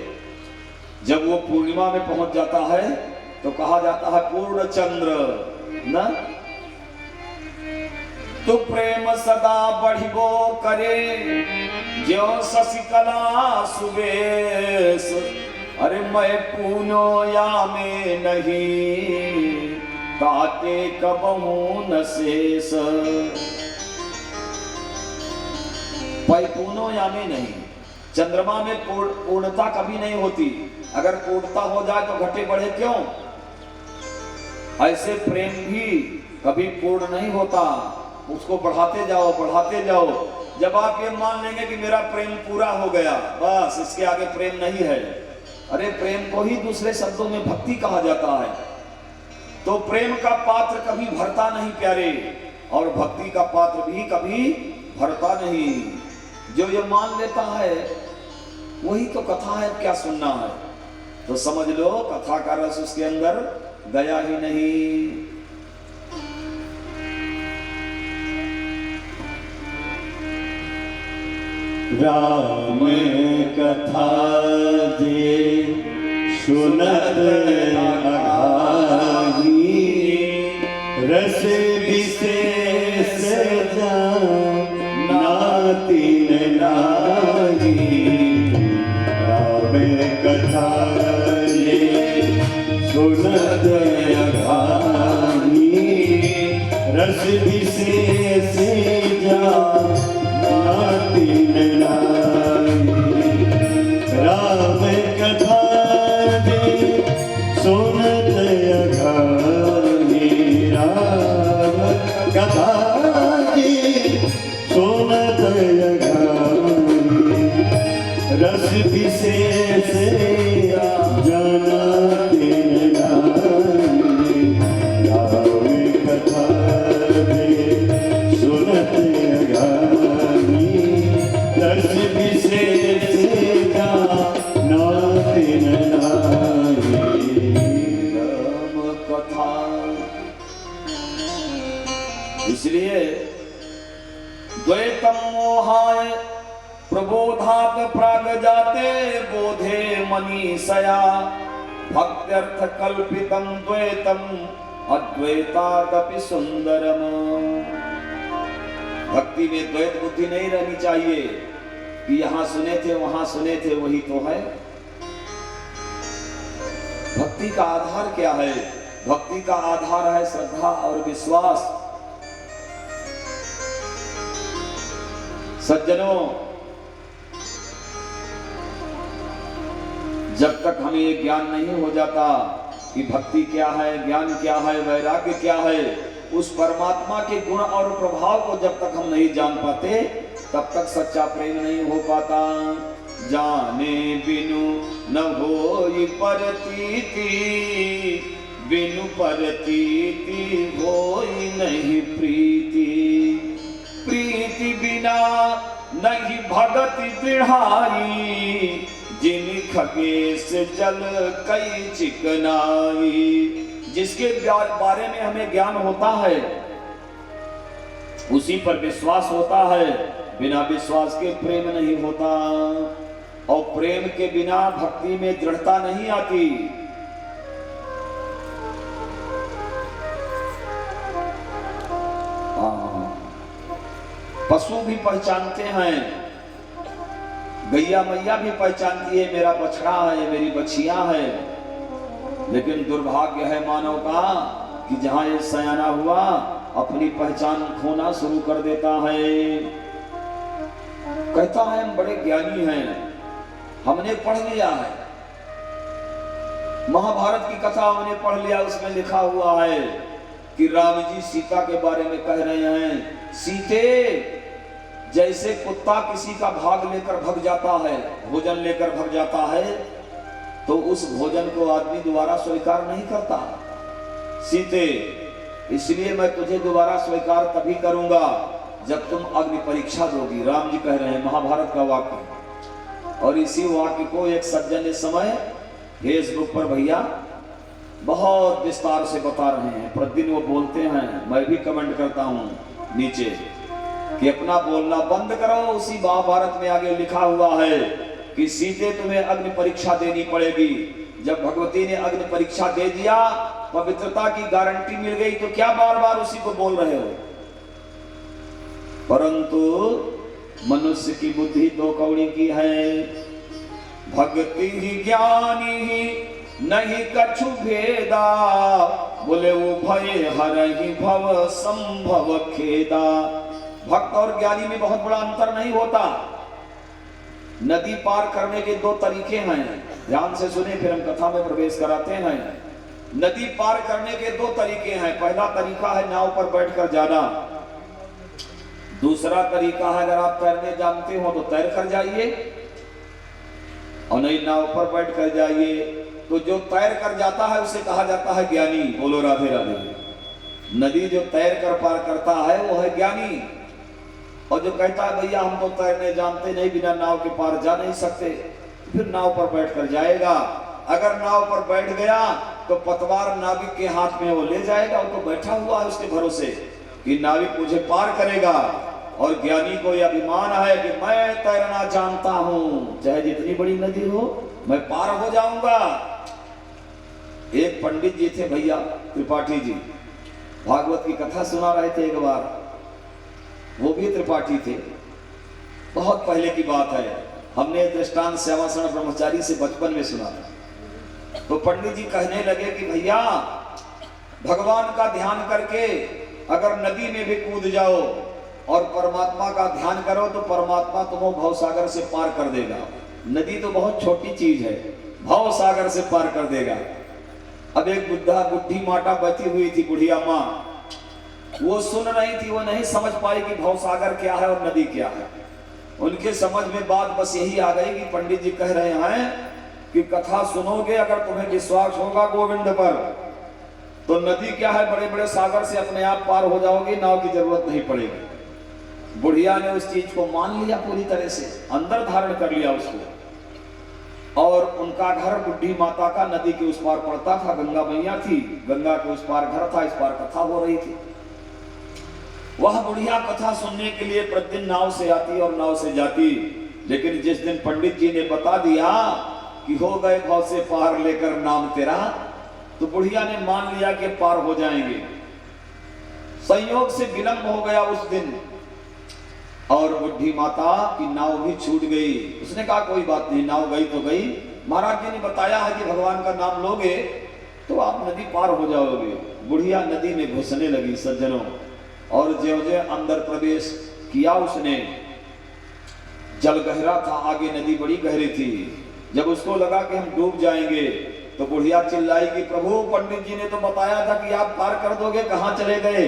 [SPEAKER 2] जब वो पूर्णिमा में पहुंच जाता है तो कहा जाता है पूर्ण चंद्र न। तो प्रेम सदा बढ़िबो करे, ज्यो शशिकला सुवेश। अरे मैं पूनो या में नहीं, ताते कबहू न शेष। पूनो या में नहीं, चंद्रमा में पूर्णता कभी नहीं होती। अगर पूर्णता हो जाए तो घटे बढ़े क्यों? ऐसे प्रेम भी कभी पूर्ण नहीं होता, उसको बढ़ाते जाओ बढ़ाते जाओ। जब आप ये मान लेंगे कि मेरा प्रेम पूरा हो गया, बस इसके आगे प्रेम नहीं है। अरे प्रेम को ही दूसरे शब्दों में भक्ति कहा जाता है। तो प्रेम का पात्र कभी भरता नहीं प्यारे, और भक्ति का पात्र भी कभी भरता नहीं। जो ये मान लेता है वही तो कथा है, क्या सुनना है। तो समझ लो कथा का रस उसके अंदर गया ही नहीं।
[SPEAKER 1] राम कथा जे सुनत अघाही, रस विशेष नातिन नाही। राम कथा जे सुनत अघाही, रस विशेष नातिन नाही। राम कथा जे सुनत अघाही, राम कथा जे सुनत अघाही, रस विशेष नातिन नाही। राम कथा जे सुनत अघाही, रस विशेष नातिन नाही।
[SPEAKER 2] राम कथा, इसलिए द्वैतम मोहाय प्रबोधात प्राग जाते बोधे मनीषया। भक्त्यर्थ कल्पितम द्वैतम अद्वैतादपि सुंदरम। भक्ति में द्वैत बुद्धि नहीं रहनी चाहिए कि यहां सुने थे वहां सुने थे वही तो है। भक्ति का आधार क्या है? भक्ति का आधार है श्रद्धा और विश्वास। सज्जनों, जब तक हमें ये ज्ञान नहीं हो जाता कि भक्ति क्या है, ज्ञान क्या है, वैराग्य क्या है, उस परमात्मा के गुण और प्रभाव को जब तक हम नहीं जान पाते तब तक सच्चा प्रेम नहीं हो पाता। जाने बिनु न होई परतीति, बिनु परतीति होई नहीं प्रीति। प्रीति बिना नहीं भगति दृढ़ाई, जिन खगेश जल कई चिकनाई। जिसके बारे में हमें ज्ञान होता है उसी पर विश्वास होता है, बिना विश्वास के प्रेम नहीं होता, और प्रेम के बिना भक्ति में दृढ़ता नहीं आती। पशु भी पहचानते हैं, गैया मैया भी पहचानती है मेरा बछड़ा है, मेरी बछिया है। लेकिन दुर्भाग्य है मानव का कि जहां ये सयाना हुआ अपनी पहचान खोना शुरू कर देता है। कहता है हम बड़े ज्ञानी हैं, हमने पढ़ लिया है, महाभारत की कथा हमने पढ़ लिया, उसमें लिखा हुआ है कि राम जी सीता के बारे में कह रहे हैं, सीते जैसे कुत्ता किसी का भाग लेकर भग जाता है, भोजन लेकर भग जाता है, तो उस भोजन को आदमी दोबारा स्वीकार नहीं करता। सीते, इसलिए मैं तुझे दोबारा स्वीकार तभी करूंगा जब तुम अग्नि परीक्षा दोगी। राम जी कह रहे हैं, महाभारत का वाक्य। और इसी वाक्य को एक सज्जन इस समय फेसबुक पर भैया बहुत विस्तार से बता रहे हैं। प्रतिदिन वो बोलते हैं, मैं भी कमेंट करता हूं नीचे कि अपना बोलना बंद करो। उसी महाभारत में आगे लिखा हुआ है कि सीते तुम्हें अग्नि परीक्षा देनी पड़ेगी। जब भगवती ने अग्नि परीक्षा दे दिया, पवित्रता की गारंटी मिल गई, तो क्या बार बार उसी को बोल रहे हो। परंतु मनुष्य की बुद्धि दो कौड़ी की है, भक्ति ही ज्ञानी ही नहीं कछु भेदा, बोले वो भय हरहि भव संभव खेदा। भक्त और ज्ञानी में बहुत बड़ा अंतर नहीं होता। नदी पार करने के दो तरीके हैं, ध्यान से सुने फिर हम कथा में प्रवेश कराते हैं। नदी पार करने के दो तरीके हैं। पहला तरीका है नाव पर बैठकर जाना, दूसरा तरीका है अगर आप तैरने जानते हो तो तैर कर जाइए, और नहीं नाव पर बैठ कर जाइए। तो जो तैर कर जाता है उसे कहा जाता है ज्ञानी। बोलो राधे राधे। नदी जो तैर कर पार करता है वो है ज्ञानी, और जो कहता है भैया हम तो तैरने जानते नहीं, बिना नाव के पार जा नहीं सकते, फिर नाव पर बैठ कर जाएगा। अगर नाव पर बैठ गया तो पतवार नाविक के हाथ में वो ले जाएगा, वो तो बैठा हुआ है उसके भरोसे कि नाविक मुझे पार करेगा। और ज्ञानी को यह अभिमान है कि मैं तैरना जानता हूं, चाहे जितनी बड़ी नदी हो मैं पार हो जाऊंगा। एक पंडित जी थे भैया त्रिपाठी जी, भागवत की कथा सुना रहे थे एक बार, वो भी त्रिपाठी थे। बहुत पहले की बात है, हमने दृष्टांत श्यामाशरण ब्रह्मचारी से बचपन में सुना था। तो पंडित जी कहने लगे कि भैया भगवान का ध्यान करके अगर नदी में भी कूद जाओ और परमात्मा का ध्यान करो तो परमात्मा तुम्हें भवसागर से पार कर देगा। नदी तो बहुत छोटी चीज है, भवसागर से पार कर देगा। अब एक बुढ़ी माता बैठी हुई थी, बुढ़िया माँ, वो सुन रही थी, वो नहीं समझ पाई कि भवसागर क्या है और नदी क्या है। उनके समझ में बात बस यही आ गई कि पंडित जी कह रहे हैं कि कथा सुनोगे अगर तुम्हें विश्वास होगा गोविंद पर, तो नदी क्या है, बड़े बड़े सागर से अपने आप पार हो जाओगे, नाव की जरूरत नहीं पड़ेगी। बुढ़िया ने उस चीज को मान लिया, पूरी तरह से अंदर धारण कर लिया उसको। और उनका घर बुढ़ी माता का नदी के उस पार पड़ता था, गंगा मैया थी, गंगा के उस पार घर था, इस पार कथा हो रही थी। वह बुढ़िया कथा सुनने के लिए प्रतिदिन नाव से आती और नाव से जाती। लेकिन जिस दिन पंडित जी ने बता दिया कि हो गए भाव से पार लेकर नाम तेरा, तो बुढ़िया ने मान लिया कि पार हो जाएंगे। संयोग से विलंब हो गया उस दिन और बुढ़ी माता की नाव भी छूट गई। उसने कहा कोई बात नहीं, नाव गई तो गई, महाराज जी ने बताया है कि भगवान का नाम लोगे तो आप नदी पार हो जाओगे। बुढ़िया नदी में घुसने लगी सज्जनों, और ज्यों-ज्यों अंदर प्रवेश किया उसने, जल गहरा था, आगे नदी बड़ी गहरी थी। जब उसको लगा कि हम डूब जाएंगे तो बुढ़िया चिल्लाई कि प्रभु पंडित जी ने तो बताया था कि आप पार कर दोगे, कहां चले गए।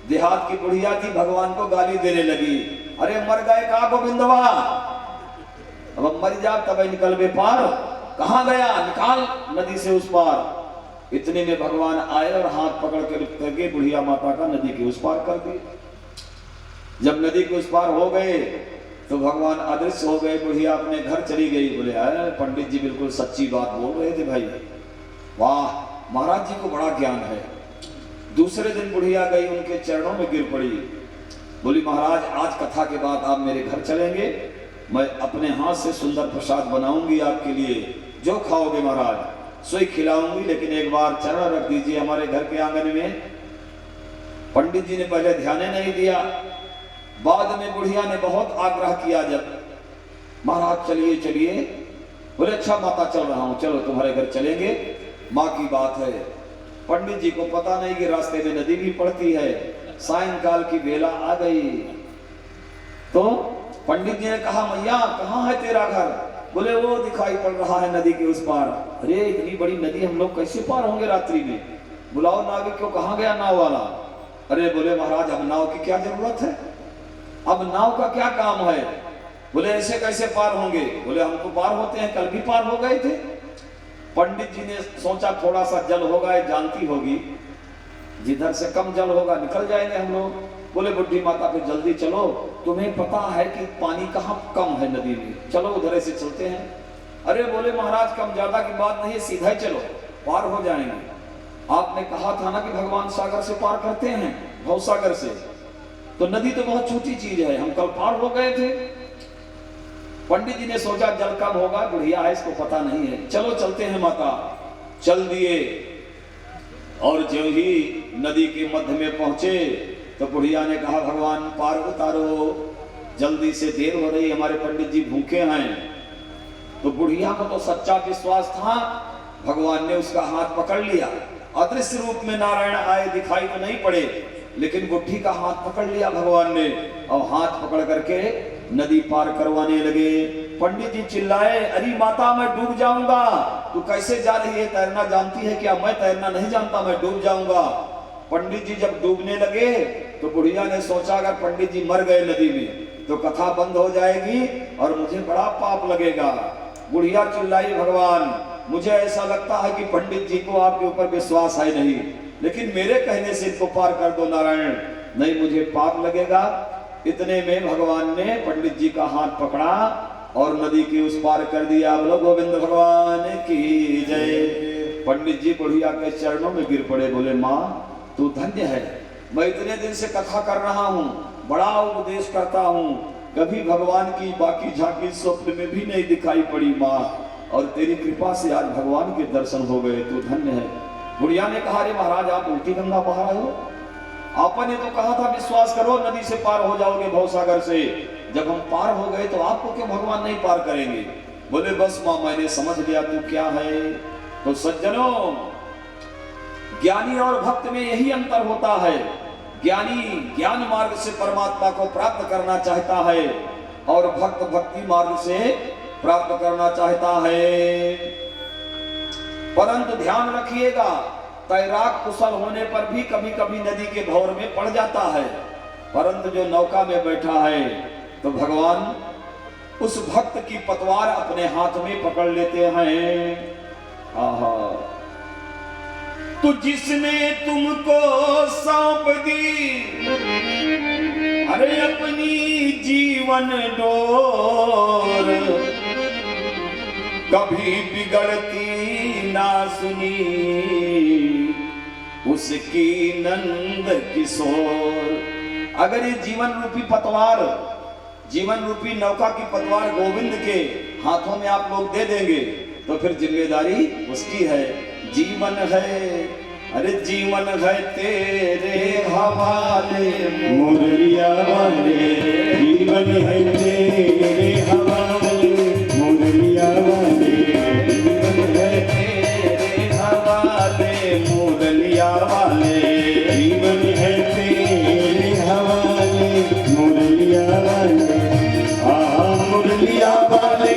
[SPEAKER 2] देहात की बुढ़िया थी, भगवान को गाली देने लगी, अरे मर गए का गोविंदवा, अब मर जा तब निकल बे पार, कहां गया, निकाल नदी से उस पार। इतने में भगवान आए और हाथ पकड़ करके बुढ़िया माता का नदी के उस पार कर दिए। जब नदी के उस पार हो गए तो भगवान अदृश्य हो गए, बुढ़िया अपने घर चली गई। बोले पंडित जी बिल्कुल सच्ची बात बोल रहे थे भाई, वाह महाराज जी को बड़ा ज्ञान है। दूसरे दिन बुढ़िया गई, उनके चरणों में गिर पड़ी, बोली महाराज आज कथा के बाद आप मेरे घर चलेंगे, मैं अपने हाथ से सुंदर प्रसाद बनाऊंगी आपके लिए, जो खाओगे महाराज सोई खिलाऊंगी, लेकिन एक बार चरण रख दीजिए हमारे घर के आंगन में। पंडित जी ने पहले ध्यान नहीं दिया, बाद में बुढ़िया ने बहुत आग्रह किया, जब महाराज चलिए चलिए, बोले अच्छा माता चल रहा हूं, चलो तुम्हारे घर चलेंगे, माँ की बात है। पंडित जी को पता नहीं कि रास्ते में नदी भी पड़ती है, सायंकाल की बेला आ गई। तो पंडित जी ने कहा मैया कहाँ है तेरा घर? बोले वो दिखाई पड़ रहा है नदी के उस पार। अरे इतनी बड़ी नदी हम लोग कैसे पार होंगे रात्रि में? बुलाओ नाविक को, कहाँ गया नाव वाला? अरे बोले महाराज अब नाव की क्या जरूरत है, अब नाव का क्या काम है? बोले ऐसे कैसे पार होंगे? बोले हम तो पार होते हैं, कल भी पार हो गए थे। पंडित जी ने सोचा थोड़ा सा जल होगा, ये जानती होगी, जिधर से कम जल होगा निकल जाएंगे हम लोग। बोले बुढ़ी माता फिर जल्दी चलो, तुम्हें पता है कि पानी कहाँ कम है नदी में, चलो उधर से चलते हैं। अरे बोले महाराज कम ज्यादा की बात नहीं है, सीधा ही चलो, पार हो जाएंगे। आपने कहा था ना कि भगवान सागर से पार करते हैं, भव सागर से, तो नदी तो बहुत छोटी चीज है, हम कल पार हो गए थे। पंडित जी ने सोचा जल कम होगा, बुढ़िया है इसको पता नहीं है, चलो चलते हैं माता। चल दिए और जो ही नदी के मध्य में पहुंचे तो बुढ़िया ने कहा भगवान पार उतारो, जल्दी से देर हो रही, हमारे पंडित जी भूखे हैं। तो बुढ़िया को तो सच्चा विश्वास था, भगवान ने उसका हाथ पकड़ लिया। अदृश्य रूप में नारायण आए, दिखाई तो नहीं पड़े, लेकिन बुढ़ी का हाथ पकड़ लिया भगवान ने और हाथ पकड़ करके नदी पार करवाने लगे। पंडित जी चिल्लाए अरे माता मैं डूब जाऊंगा। तू कैसे जा रही है, तैरना जानती है क्या? मैं तैरना नहीं जानता, मैं डूब जाऊंगा। पंडित जी जब डूबने लगे तो बुढ़िया ने सोचा अगर पंडित जी मर गए नदी में तो कथा बंद हो जाएगी और मुझे बड़ा पाप लगेगा। बुढ़िया चिल्लाई भगवान मुझे ऐसा लगता है कि पंडित जी को आपके ऊपर विश्वास है नहीं, लेकिन मेरे कहने से इनको पार कर दो नारायण, नहीं मुझे पाप लगेगा। इतने में भगवान ने पंडित जी का हाथ पकड़ा और नदी के उस पार कर दिया। बोलो गोविंद भगवान की जय। पंडित जी बुढ़िया के चरणों में गिर पड़े, बोले माँ तू धन्य है, मैं इतने दिन से कथा कर रहा हूँ, बड़ा उपदेश करता हूँ, कभी भगवान की बाकी झांकी स्वप्न में भी नहीं दिखाई पड़ी माँ, और तेरी कृपा से आज भगवान के दर्शन हो गए, तू धन्य है। बुढ़िया ने कहा अरे महाराज आप उल्टी गंगा बहा रहे हो, आपने तो कहा था विश्वास करो नदी से पार हो जाओगे भवसागर से, जब हम पार हो गए तो आपको क्यों भगवान नहीं पार करेंगे? बोले बस माँ मैंने समझ लिया तू क्या है। तो सज्जनों ज्ञानी और भक्त में यही अंतर होता है, ज्ञानी ज्ञान मार्ग से परमात्मा को प्राप्त करना चाहता है और भक्त भक्ति मार्ग से प्राप्त करना चाहता है। परंतु ध्यान रखिएगा तैराक कुशल होने पर भी कभी कभी नदी के भंवर में पड़ जाता है, परंतु जो नौका में बैठा है तो भगवान उस भक्त की पतवार अपने हाथ में पकड़ लेते हैं। आहा तो जिसने तुमको सौंप दी अरे अपनी जीवन डोर, कभी बिगड़ती ना सुनी उसकी नंद किशोर। अगर ये जीवन रूपी पतवार, जीवन रूपी नौका की पतवार गोविंद के हाथों में आप लोग दे देंगे तो फिर जिम्मेदारी उसकी है। जीवन है अरे जीवन है तेरे हवाले
[SPEAKER 1] मुरलिया वाले, जीवन है तेरे हवाले मुरलिया वाले, जीवन है
[SPEAKER 2] तेरे हवाले मुरलिया वाले,
[SPEAKER 1] जीवन है तेरे हवाले मुरलिया वाले। मुरलिया वाले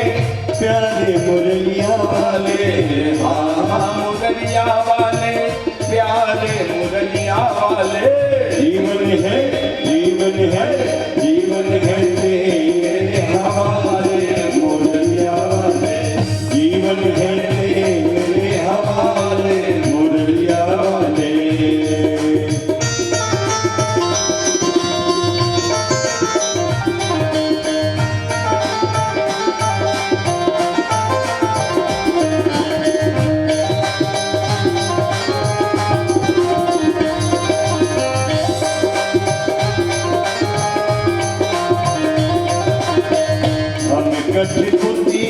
[SPEAKER 1] प्यारे मुरलिया वाले,
[SPEAKER 2] मुरलिया वाले प्यारे मुरलिया वाले।
[SPEAKER 1] जीवन है जीवन है जीवन है तेरे हवाले मुरलिया वाले, जीवन है तेरे हवाले मुरलिया वाले। कठपुतली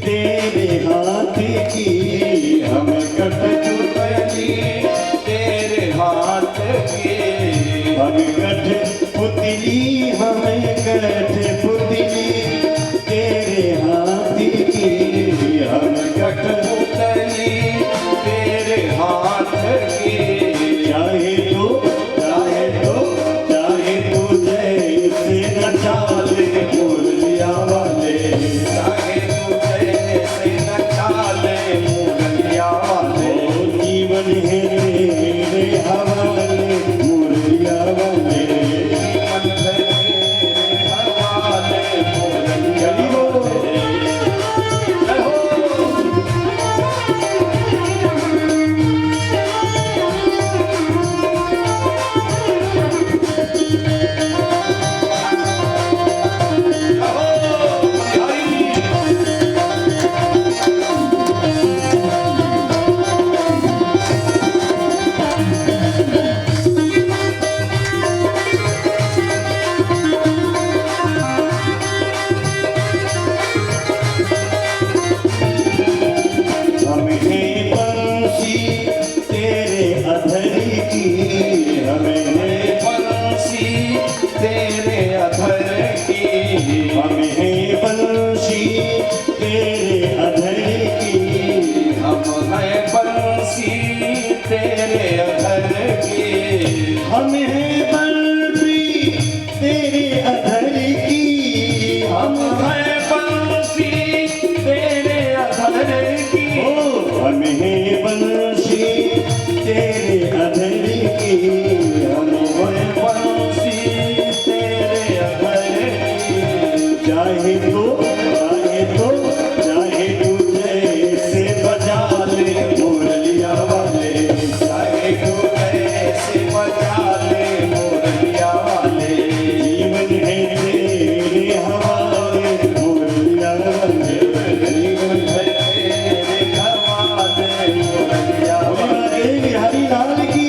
[SPEAKER 1] तेरे हाथ की, हम कठपुतली
[SPEAKER 2] तेरे हाथ की
[SPEAKER 1] अधर की हमें है
[SPEAKER 2] बंसी तेरे अधर की
[SPEAKER 1] हमें है बंसी तेरे अधर की
[SPEAKER 2] हम है बंसी तेरे अधर की
[SPEAKER 1] हम है बंसी तेरे अधर की
[SPEAKER 2] हम है बंसी तेरे अधर की
[SPEAKER 1] हम है बंसी तेरे अधर की हम है
[SPEAKER 2] बंसी तेरे अधर की
[SPEAKER 1] चाहे तो जैसे बजा ले मुरलिया वाले
[SPEAKER 2] चाहे तू ऐसे बजा ले मुरलिया वाले
[SPEAKER 1] जीवन है तेरे हवाले मुरलिया वाले
[SPEAKER 2] जीवन है तेरे हवाले मुरलिया वाले
[SPEAKER 1] हरि लाल की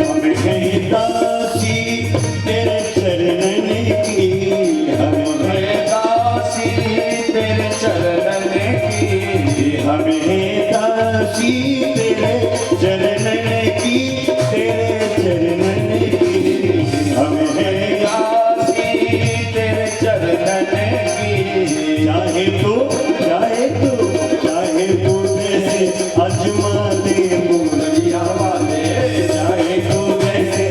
[SPEAKER 1] हमें है दासी तेरे चरणन की हमें है
[SPEAKER 2] दासी तेरे चरण की
[SPEAKER 1] हमें है दासी तेरे चरणन की तेरे चरणन की हमें है
[SPEAKER 2] दासी तेरे चरण की
[SPEAKER 1] चाहे तो जैसे अजमा ले मुरलिया वाले चाहे तो जैसे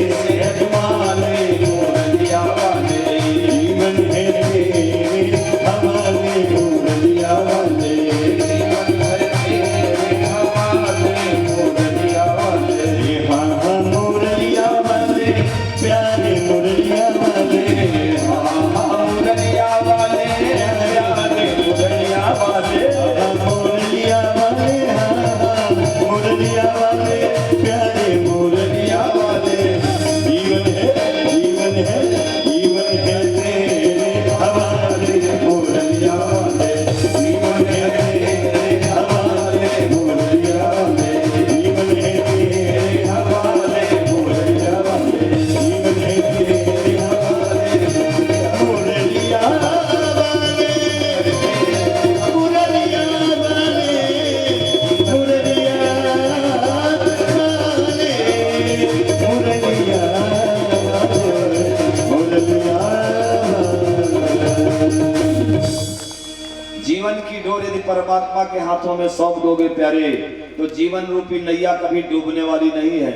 [SPEAKER 1] अजमा ले
[SPEAKER 2] मुरलिया वाले
[SPEAKER 1] जीवन है तेरे हवाले मुरलिया वाले
[SPEAKER 2] जीवन है तेरे हवाले मुरलिया वाले
[SPEAKER 1] हाँ हाँ मुरलिया वाले प्यारे मुरलिया वाले
[SPEAKER 2] मुरलिया वाले प्यारे मुरलिया वाले
[SPEAKER 1] हाँ मुरलिया वाले हाँ मुरलिया वाले प्यारे मुरलिया वाले जीवन है तेरे हवाले मुरलिया वाले जीवन है तेरे हवाले मुरलिया वाले जीवन है तेरे हवाले मुरलिया वाले जीवन है तेरे हवाले मुरलिया वाले मुरलिया वाले मुरलिया
[SPEAKER 2] जीवन की डोर यदि परमात्मा के हाथों में सौंप दोगे प्यारे तो जीवन रूपी नैया कभी डूबने वाली नहीं है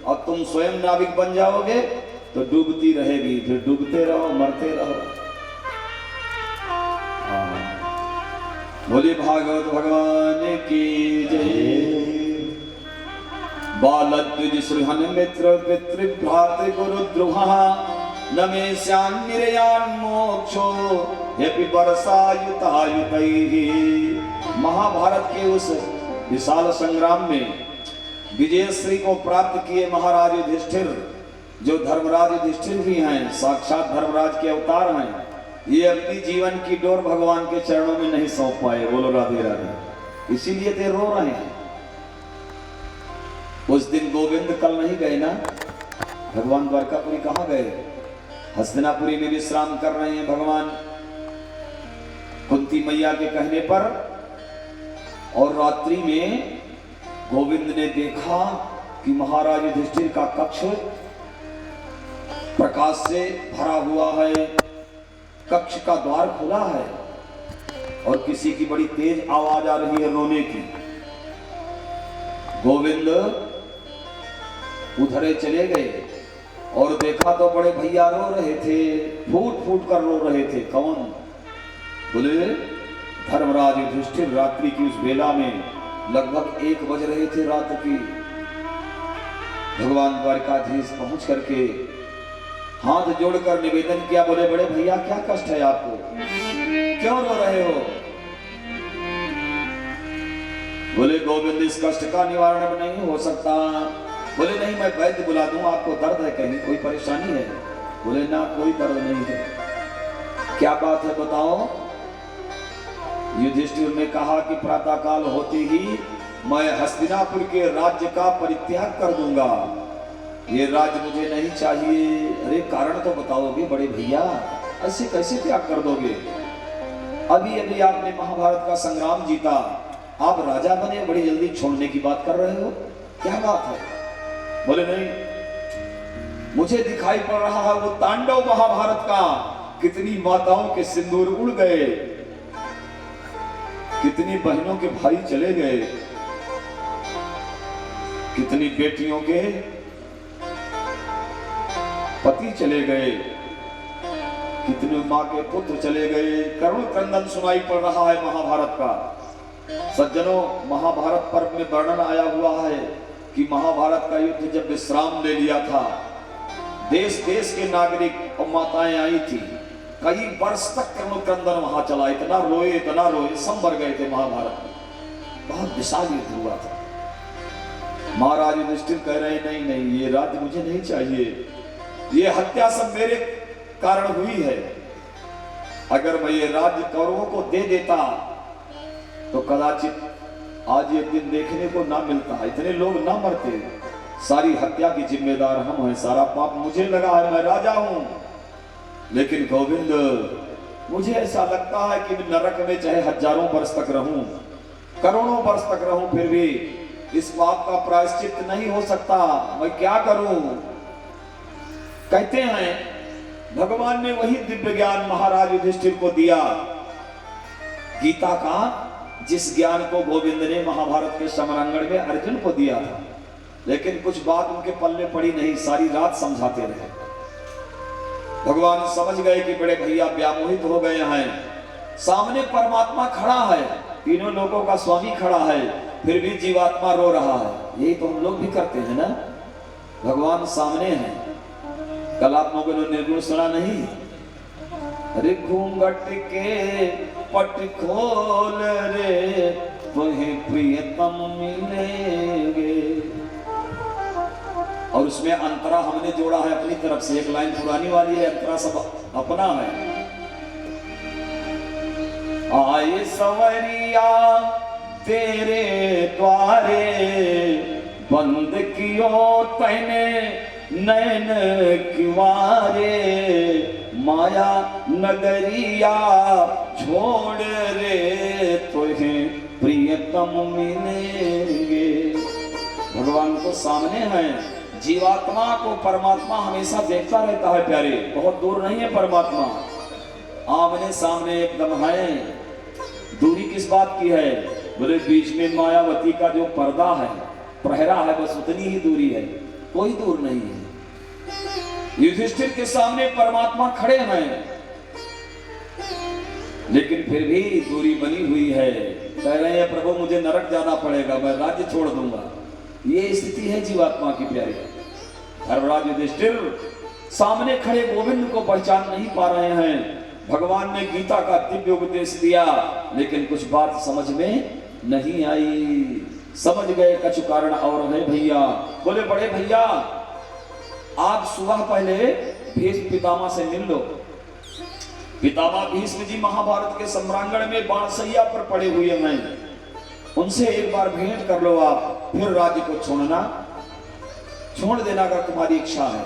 [SPEAKER 2] और तुम स्वयं नाविक बन जाओगे तो डूबती रहेगी फिर डूबते रहो मरते रहो। बोले भागवत भगवान की जय। बालद्विज श्रीहन मित्र पितृभ्रातृ गुरु द्रुहा नमे निर्यान मोक्षो यपि वर्षायुतायुतैः। महाभारत के उस विशाल संग्राम में विजयश्री को प्राप्त किए महाराज युधिष्ठिर, जो धर्मराज युधिष्ठिर भी हैं, साक्षात धर्मराज के अवतार हैं, ये अपनी जीवन की डोर भगवान के चरणों में नहीं सौंप पाए। बोलो राधे राधे। इसीलिए ते रो रहे हैं। उस दिन गोविंद कल नहीं गए ना, भगवान द्वारकापुरी कहाँ गए? हस्तिनापुरी में विश्राम कर रहे हैं भगवान कुंती मैया के कहने पर। और रात्रि में गोविंद ने देखा कि महाराज युधिष्ठिर का कक्ष प्रकाश से भरा हुआ है, कक्ष का द्वार खुला है और किसी की बड़ी तेज आवाज आ रही है रोने की। गोविंद उधरे चले गए और देखा तो बड़े भैया रो रहे थे, फूट फूट कर रो रहे थे। कौन? बोले धर्मराज युधिष्ठिर रात्रि की उस बेला में लगभग 1 बज रहे थे रात की। भगवान द्वारिकाधीश पहुंच करके हाथ जोड़कर निवेदन किया, बोले बड़े भैया क्या कष्ट है आपको, क्यों रो रहे हो? बोले गोविंद इस कष्ट का निवारण अब नहीं हो सकता। बोले नहीं मैं वैद्य बुला दूं, आपको दर्द है कहीं, कोई परेशानी है? बोले ना कोई दर्द नहीं है। क्या बात है बताओ? युधिष्ठिर ने कहा कि प्रातः काल होते ही मैं हस्तिनापुर के राज्य का परित्याग कर दूंगा, ये राज्य मुझे नहीं चाहिए। अरे कारण तो बताओगे बड़े भैया, ऐसे कैसे त्याग कर दोगे? अभी अभी आपने महाभारत का संग्राम जीता, आप राजा बने, बड़ी जल्दी छोड़ने की बात कर रहे हो, क्या बात है? बोले नहीं, मुझे दिखाई पड़ रहा है वो तांडव महाभारत का, कितनी माताओं के सिंदूर उड़ गए, कितनी बहनों के भाई चले गए, कितनी बेटियों के पति चले गए, कितने मां के पुत्र चले गए, करुण क्रंदन सुनाई पड़ रहा है महाभारत का। सज्जनों, महाभारत पर्व में वर्णन आया हुआ है कि महाभारत का युद्ध जब विश्राम ले लिया था, देश देश के नागरिक और माताएं आई थी, कई वर्ष तक करुण क्रंदन वहां चला, इतना रोए संभर गए थे महाभारत में, बहुत विशाल युद्ध हुआ था। महाराज युधिष्ठिर कह रहे नहीं नहीं, ये राज्य मुझे नहीं चाहिए, ये हत्या सब मेरे कारण हुई है। अगर मैं ये राज्य कौरवों को दे देता तो कदाचित आज ये दिन देखने को ना मिलता, इतने लोग ना मरते। सारी हत्या की जिम्मेदार हम हैं, सारा पाप मुझे लगा है, मैं राजा हूं। लेकिन गोविंद, मुझे ऐसा लगता है कि मैं नरक में चाहे हजारों वर्ष तक रहूं, करोड़ों वर्ष तक रहूं, फिर भी इस पाप का प्रायश्चित नहीं हो सकता। मैं क्या करूं? कहते हैं भगवान ने वही दिव्य ज्ञान महाराज युधिष्ठिर को दिया, गीता का, जिस ज्ञान को गोविंद ने महाभारत के समरांगण में अर्जुन को दिया था। लेकिन कुछ बात उनके पल्ले पड़ी नहीं, सारी रात समझाते रहे। भगवान समझ गए कि बड़े भैया व्यामोहित हो गए हैं, सामने परमात्मा खड़ा है, तीनों लोगों का स्वामी खड़ा है, फिर भी जीवात्मा रो रहा है। यही तो हम लोग भी करते हैं ना, भगवान सामने हैं। कल आप लोगों ने निर्गुण सुना नहीं? अरे घूंघट के पट खोल रे, तुम्हें प्रियतम मिलेंगे। और उसमें अंतरा हमने जोड़ा है अपनी तरफ से, एक लाइन पुरानी वाली है, अंतरा सब अपना है। आए सवरिया तेरे द्वारे, बंद कियो तैने नैन किवारे, माया नगरिया छोड़ रे, तुम्हें प्रियतम मिलेंगे। भगवान तो सामने है, जीवात्मा को परमात्मा हमेशा देखता रहता है प्यारे, बहुत दूर नहीं है परमात्मा, आमने सामने एकदम है। दूरी किस बात की है? बोले बीच में मायावती का जो पर्दा है, प्रहरा है, बस उतनी ही दूरी है, कोई दूर नहीं है। युधिष्ठिर के सामने परमात्मा खड़े हैं, लेकिन फिर भी दूरी बनी हुई है। कह रहे हैं प्रभु मुझे नरक जाना पड़ेगा, मैं राज्य छोड़ दूंगा। ये स्थिति है जीवात्मा की प्यारी। धर्मराज युधिष्ठिर सामने खड़े गोविंद को पहचान नहीं पा रहे हैं। भगवान ने गीता का दिव्य उपदेश दिया, लेकिन कुछ बात समझ में नहीं आई। समझ गए कुछ कारण और है भैया। बोले बड़े भैया, आप सुबह पहले भीष्म पितामह से मिल लो। पितामह भीष्म जी महाभारत के सम्रांगण में बाणसैया पर पड़े हुए हैं, उनसे एक बार भेंट कर लो आप, फिर राज्य को छोड़ देना अगर तुम्हारी इच्छा है।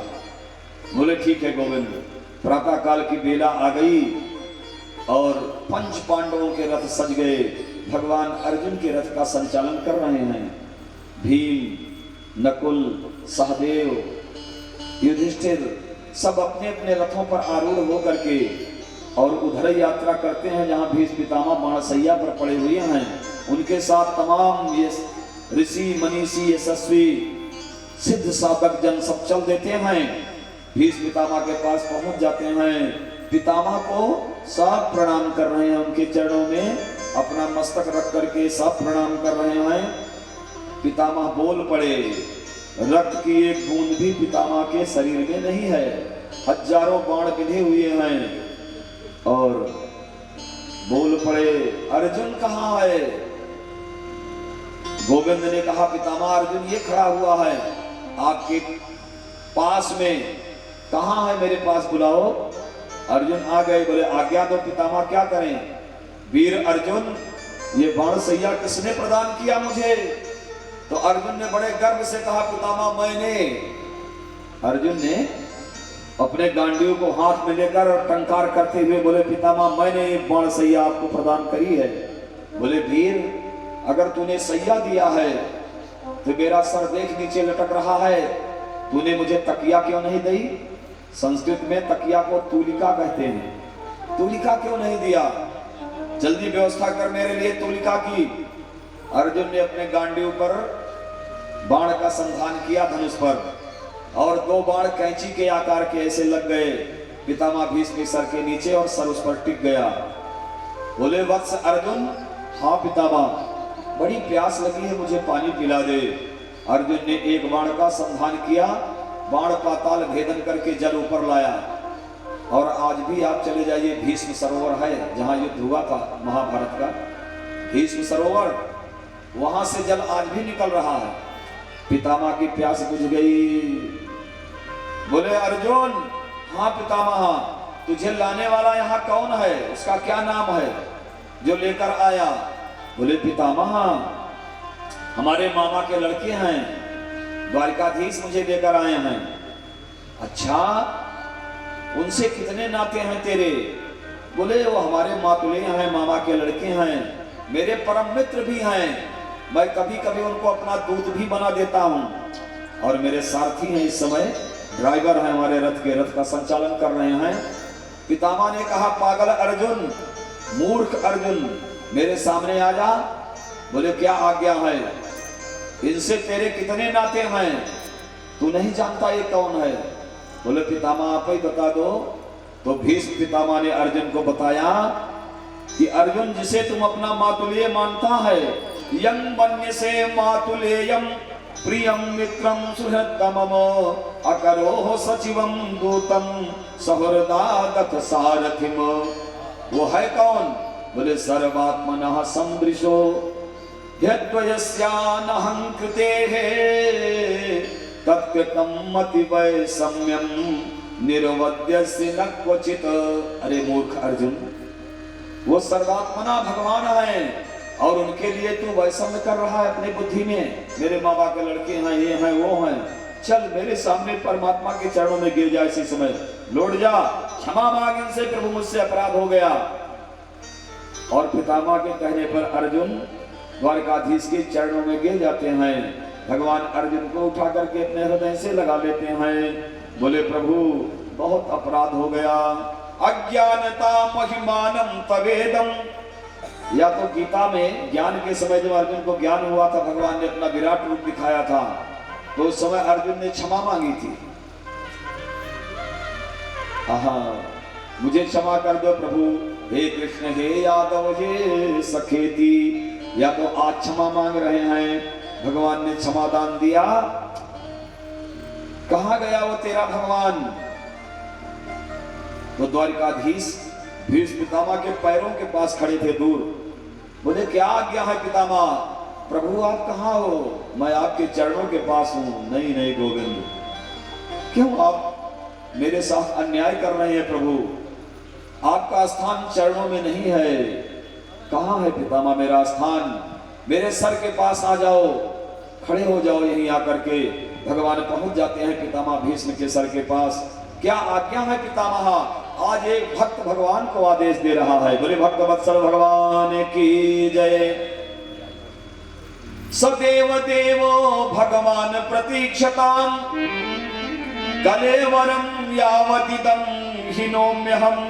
[SPEAKER 2] बोले ठीक है गोविंद। प्रातः काल की बेला आ गई और 5 पांडवों के रथ सज गए, भगवान अर्जुन के रथ का संचालन कर रहे हैं। भीम, नकुल, सहदेव, युधिष्ठिर सब अपने अपने रथों पर आरूढ़ होकर के और उधर यात्रा करते हैं जहां भीष्म पितामह बाणसैया पर पड़े हुए हैं। उनके साथ तमाम ये ऋषि, मनीषी, यशस्वी, सिद्ध साधक जन सब चल देते हैं। भीष्म पितामह के पास पहुंच जाते हैं, पितामह को सब प्रणाम कर रहे हैं, उनके चरणों में अपना मस्तक रख करके सब प्रणाम कर रहे हैं। पितामह बोल पड़े, रक्त की एक बूंद भी पितामह के शरीर में नहीं है, हजारों बाण बिंधे हुए हैं। और बोल पड़े, अर्जुन कहाँ है? गोविंद ने कहा, पितामह अर्जुन ये खड़ा हुआ है आपके पास में, कहाँ है? मेरे पास बुलाओ। अर्जुन आ गए। बोले, आज्ञा दो पितामह, क्या करें? वीर अर्जुन, ये बाण सैया किसने प्रदान किया मुझे? तो अर्जुन ने बड़े गर्व से कहा, पितामह मैंने। अर्जुन ने अपने गांडीव को हाथ में लेकर और टंकार करते हुए बोले, पितामह मैंने ये बाण सैया आपको प्रदान करी है। बोले, वीर अगर तूने सैया दिया है तो मेरा सर देख नीचे लटक रहा है, तूने मुझे तकिया क्यों नहीं दी? संस्कृत में तकिया को तूलिका कहते हैं, तूलिका क्यों नहीं दिया? जल्दी व्यवस्था कर मेरे लिए तूलिका की। अर्जुन ने अपने गांडीव पर बाण का संधान किया धनुष पर, और 2 बाण कैंची के आकार के ऐसे लग गए पितामह भीष्म के सर के नीचे, और सर उस पर टिक गया। बोले, वत्स अर्जुन, हाँ पितामह, बड़ी प्यास लगी है, मुझे पानी पिला दे। अर्जुन ने एक बाण का संधान किया, बाण पाताल भेदन करके जल ऊपर लाया। और आज भी आप चले जाइए, भीष्म सरोवर है जहां युद्ध हुआ था महाभारत का, भीष्म सरोवर, वहां से जल आज भी निकल रहा है। पितामह की प्यास बुझ गई। बोले, अर्जुन, हाँ पितामह, तुझे लाने वाला यहाँ कौन है? उसका क्या नाम है जो लेकर आया? बोले, पितामह हमारे मामा के लड़के हैं, द्वारिकाधीश मुझे लेकर आए हैं। अच्छा, उनसे कितने नाते हैं तेरे? बोले, वो हमारे मातुले हैं, मामा के लड़के हैं, मेरे परम मित्र भी हैं, मैं कभी कभी उनको अपना दूत भी बना देता हूं। और मेरे सारथी हैं, इस समय ड्राइवर हैं हमारे रथ के, रथ का संचालन कर रहे हैं। पितामह ने कहा, पागल अर्जुन, मूर्ख अर्जुन, मेरे सामने आ जा। बोले, क्या आज्ञा है? इनसे तेरे कितने नाते हैं? तू नहीं जानता ये कौन है? बोले, पितामह आप ही बता दो। तो भीष्म पितामह ने अर्जुन को बताया कि अर्जुन, जिसे तुम अपना मातुल्य मानता है, यं वन्यसे मातुलेयं प्रियं मित्रं सुहृदमम अकरोह सचिवं दूतं सहृदागत सारथिम। वो है कौन? बोले, सर्वात्मनः संदृशो यद्वयस्यानहं कृतेः तत्कृतं मतिवैषम्यं निर्वद्यस्य न क्वचित्। अरे मूर्ख अर्जुन, वो सर्वात्मना भगवान है और उनके लिए तू वैषम्य कर रहा है अपनी बुद्धि में। मेरे माँ बाप के लड़के हैं, ये हैं, वो हैं, चल मेरे सामने परमात्मा के चरणों में गिर जा, इसी समय लौट जा, क्षमा मांग इनसे, प्रभु मुझसे अपराध हो गया। और पितामह के कहने पर अर्जुन द्वारकाधीश के चरणों में गिर जाते हैं। भगवान अर्जुन को उठा करके अपने हृदय से लगा लेते हैं। बोले, प्रभु बहुत अपराध हो गया, अज्ञानता महिमानम तवेदम। या तो गीता में ज्ञान के समय जब अर्जुन को ज्ञान हुआ था, भगवान ने अपना विराट रूप दिखाया था, तो उस समय अर्जुन ने क्षमा मांगी थी। मुझे क्षमा कर दो प्रभु, हे कृष्ण, हे यादव, हे सखेती। या तो आज क्षमा मांग रहे हैं, भगवान ने क्षमा दान दिया। कहां गया वो तेरा भगवान? तो द्वारिकाधीश भीष्म पितामह के पैरों के पास खड़े थे दूर। बोले, क्या आज्ञा है पितामह? प्रभु आप कहाँ हो? मैं आपके चरणों के पास हूं। नहीं नहीं गोविंद, क्यों आप मेरे साथ अन्याय कर रहे हैं? प्रभु आपका स्थान चरणों में नहीं है। कहाँ है पितामह मेरा स्थान? मेरे सर के पास आ जाओ, खड़े हो जाओ यहीं आकर के। भगवान पहुंच जाते हैं पितामह भीष्म के सर के पास। क्या आज्ञा है पितामह? आज एक भक्त भगवान को आदेश दे रहा है। बोले, भक्त वत्सल भगवान की जय। सदेव देवो भगवान प्रतीक्षताम कलेवरम यावतिदं हिनोम्यहम्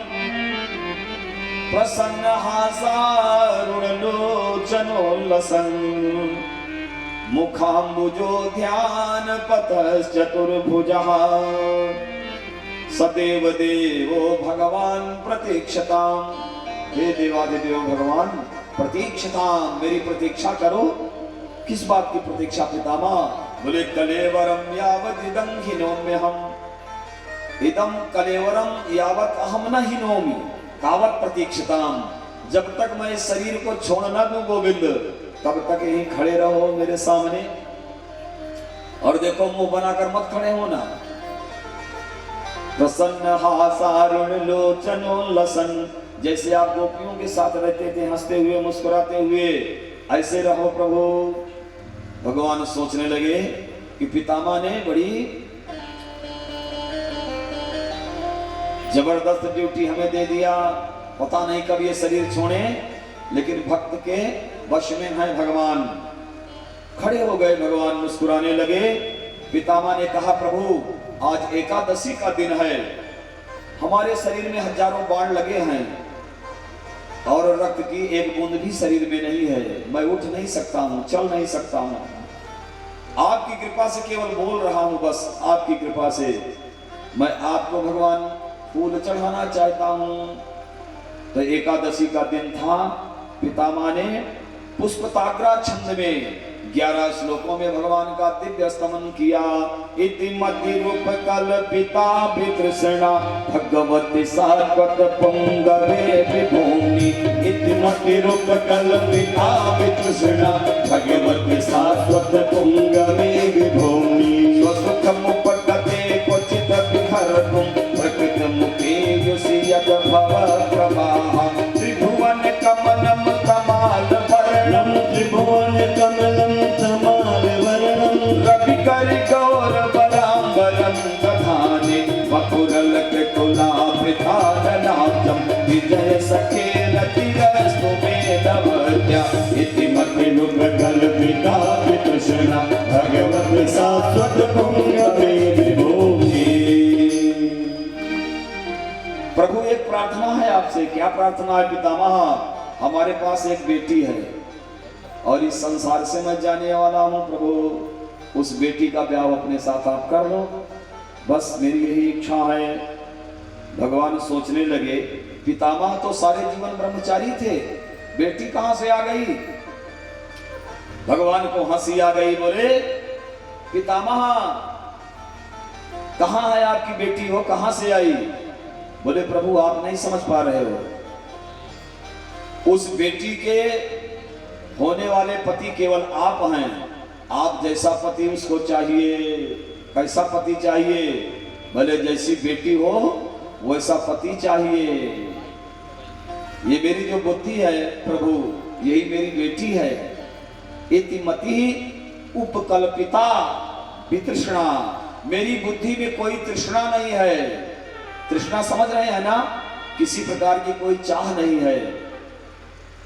[SPEAKER 2] प्रसन्न हासारुणलोचनोल्लसन् मुखाम्बुजो ध्यान पतश्चतुर्भुजः सदैव देवो भगवान प्रतीक्षताम्। हे देवादिदेव भगवान, प्रतीक्षता, मेरी प्रतीक्षा करो। किस बात की प्रतीक्षा पितामह? बोले कलेवरम यावत इदं हिनोम्यहम, इदं कलेवरम यावत अहम न हिनोमि तावत प्रतीक्षताम। जब तक मैं इस शरीर को छोड़ ना दूं गोविंद, तब तक यही खड़े रहो मेरे सामने। और देखो मुंह बनाकर मत खड़े होना। प्रसन्न हासारुण लोचनोल्लसन, जैसे आप गोपियों के साथ रहते थे हंसते हुए मुस्कुराते हुए, ऐसे रहो प्रभु। भगवान सोचने लगे कि पितामह ने बड़ी जबरदस्त ड्यूटी हमें दे दिया, पता नहीं कब ये शरीर छोड़े, लेकिन भक्त के वश में है भगवान। खड़े हो गए भगवान, मुस्कुराने लगे। पितामह ने कहा प्रभु आज एकादशी का दिन है, हमारे शरीर में हजारों बाण लगे हैं और रक्त की एक बूंद भी शरीर में नहीं है। मैं उठ नहीं सकता हूं, चल नहीं सकता हूं। आपकी कृपा से केवल बोल रहा हूं, बस आपकी कृपा से। मैं आपको भगवान फूल चढ़ाना चाहता हूं। तो एकादशी का दिन था। पितामह ने पुष्पताग्रा छंद में 11 श्लोकों में भगवान का दिव्य स्तमन किया। इति मति रूप कल्पिता वितृष्णा भगवती सात्वत पुंगवे विभूमि। इति मति रूप कल्पिता वितृष्णा भगवती सात्वत पुंगवे विभूमि। स्वसुखमुपगते क्वचित् विहरतुं प्रकृतिमुखे युष्यत भवप्रवाह। त्रिभुवन कमलं कमाल वर्णं,
[SPEAKER 1] त्रिभुवन कमलं तमाल वर्णं,
[SPEAKER 2] रविकर गौर बरांबरं दधाने वकुरलक कुलाभिधाननाथं। विजय सखे रतिरस्तु मेदवर्त्या। इति मतिनुग कल्पिता वितृष्णा भगवती सात्वत पुंगवे विभूमि। प्रभु एक प्रार्थना है आपसे। क्या प्रार्थना है पितामह? हमारे पास एक बेटी है और इस संसार से मैं जाने वाला हूं प्रभु, उस बेटी का ब्याह अपने साथ आप कर लो, बस मेरी यही इच्छा है। भगवान सोचने लगे पितामह तो सारे जीवन ब्रह्मचारी थे, बेटी कहां से आ गई? भगवान को हंसी आ गई। बोले पितामह कहां है आपकी बेटी, हो कहां से आई? बोले प्रभु आप नहीं समझ पा रहे हो, उस बेटी के होने वाले पति केवल आप हैं। आप जैसा पति उसको चाहिए। कैसा पति चाहिए? भले जैसी बेटी हो वैसा पति चाहिए। ये मेरी जो बुद्धि है प्रभु, यही मेरी बेटी है। इति मति उपकल्पिता वितृष्णा, मेरी बुद्धि में कोई तृष्णा नहीं है। तृष्णा समझ रहे हैं ना? किसी प्रकार की कोई चाह नहीं है।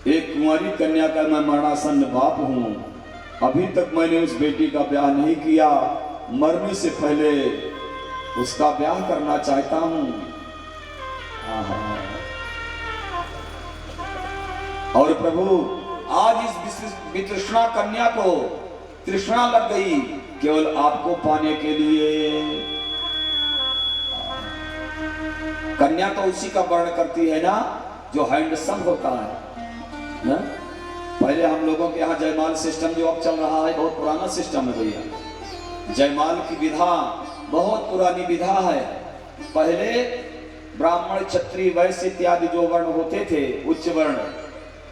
[SPEAKER 2] एक कुंवारी कन्या का मैं मरणासन्न बाप हूं, अभी तक मैंने उस बेटी का ब्याह नहीं किया। मरने से पहले उसका ब्याह करना चाहता हूं। और प्रभु आज इस वितृष्णा कन्या को तृष्णा लग गई केवल आपको पाने के लिए। कन्या तो उसी का वर्ण करती है ना जो हैंडसम होता है ना? पहले हम लोगों के यहाँ जयमाल सिस्टम जो अब चल रहा है बहुत पुराना सिस्टम है भैया। जयमाल की विधा बहुत पुरानी विधा है। पहले ब्राह्मण क्षत्रिय वैश्य इत्यादि जो वर्ण होते थे, उच्च वर्ण,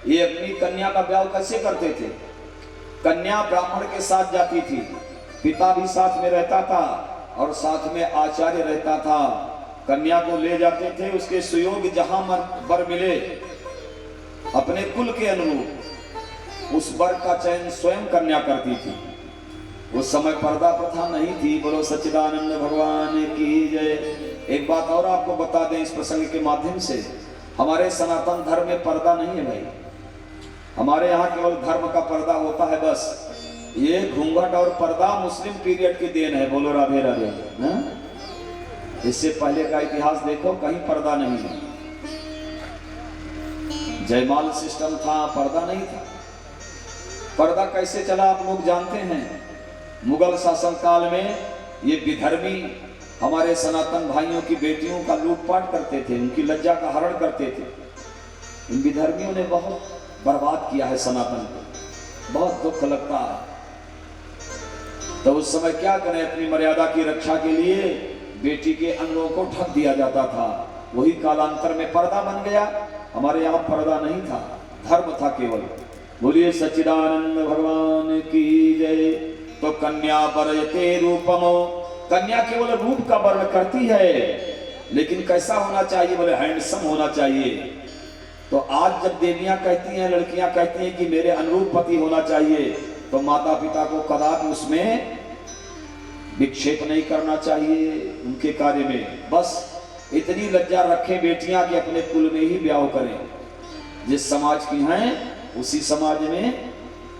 [SPEAKER 2] ये अपनी कन्या का ब्याह कैसे करते थे? कन्या ब्राह्मण के साथ जाती थी, पिता भी साथ में रहता था और साथ में आचार्य रहता था। कन्या को ले जाते थे, उसके सुयोग जहां वर मिले अपने कुल के अनुरूप उस वर का चयन स्वयं कन्या करती थी। उस समय पर्दा प्रथा नहीं थी। बोलो सच्चिदानंद भगवान की जय। एक बात और आपको बता दें इस प्रसंग के माध्यम से, हमारे सनातन धर्म में पर्दा नहीं है भाई। हमारे यहाँ केवल धर्म का पर्दा होता है बस। ये घूंघट और पर्दा मुस्लिम पीरियड की देन है। बोलो राधे राधे ना? इससे पहले का इतिहास देखो, कहीं पर्दा नहीं है। जयमाल सिस्टम था, पर्दा नहीं था। पर्दा कैसे चला आप लोग जानते हैं। मुगल शासन काल में ये विधर्मी हमारे सनातन भाइयों की बेटियों का लूटपाट करते थे, उनकी लज्जा का हरण करते थे। इन विधर्मियों ने बहुत बर्बाद किया है सनातन को, बहुत दुख लगता है। तो उस समय क्या करें, अपनी मर्यादा की रक्षा के लिए बेटी के अंगों को ढक दिया जाता था, वही कालांतर में पर्दा बन गया। हमारे यहाँ पर्दा नहीं था, धर्म था केवल। बोलिए सच्चिदानंद भगवान की जय। तो कन्या वरयते रूपमो, कन्या केवल रूप का वर्ण करती है, लेकिन कैसा होना चाहिए, बोले हैंडसम होना चाहिए। तो आज जब देवियां कहती हैं, लड़कियां कहती हैं कि मेरे अनुरूप पति होना चाहिए, तो माता पिता को कदापि उसमें विक्षेप नहीं करना चाहिए उनके कार्य में। बस इतनी लज्जा रखें बेटियां कि अपने कुल में ही ब्याह करें, जिस समाज की हैं उसी समाज में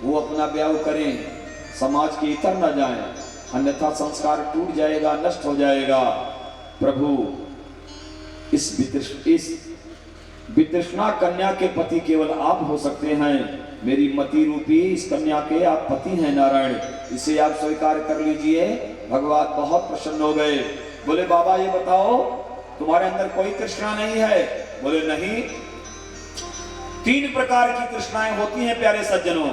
[SPEAKER 2] वो अपना ब्याह करें, समाज के इतर न जाएं, अन्यथा संस्कार टूट जाएगा, नष्ट हो जाएगा। प्रभु इस वितृष्णा कन्या के पति केवल आप हो सकते हैं। मेरी मति रूपी इस कन्या के आप पति हैं नारायण, इसे आप स्वीकार कर लीजिए। भगवान बहुत प्रसन्न हो गए। बोले बाबा ये बताओ तुम्हारे अंदर कोई तृष्णा नहीं है? बोले नहीं। 3 प्रकार की तृष्णाएं होती हैं प्यारे सज्जनों।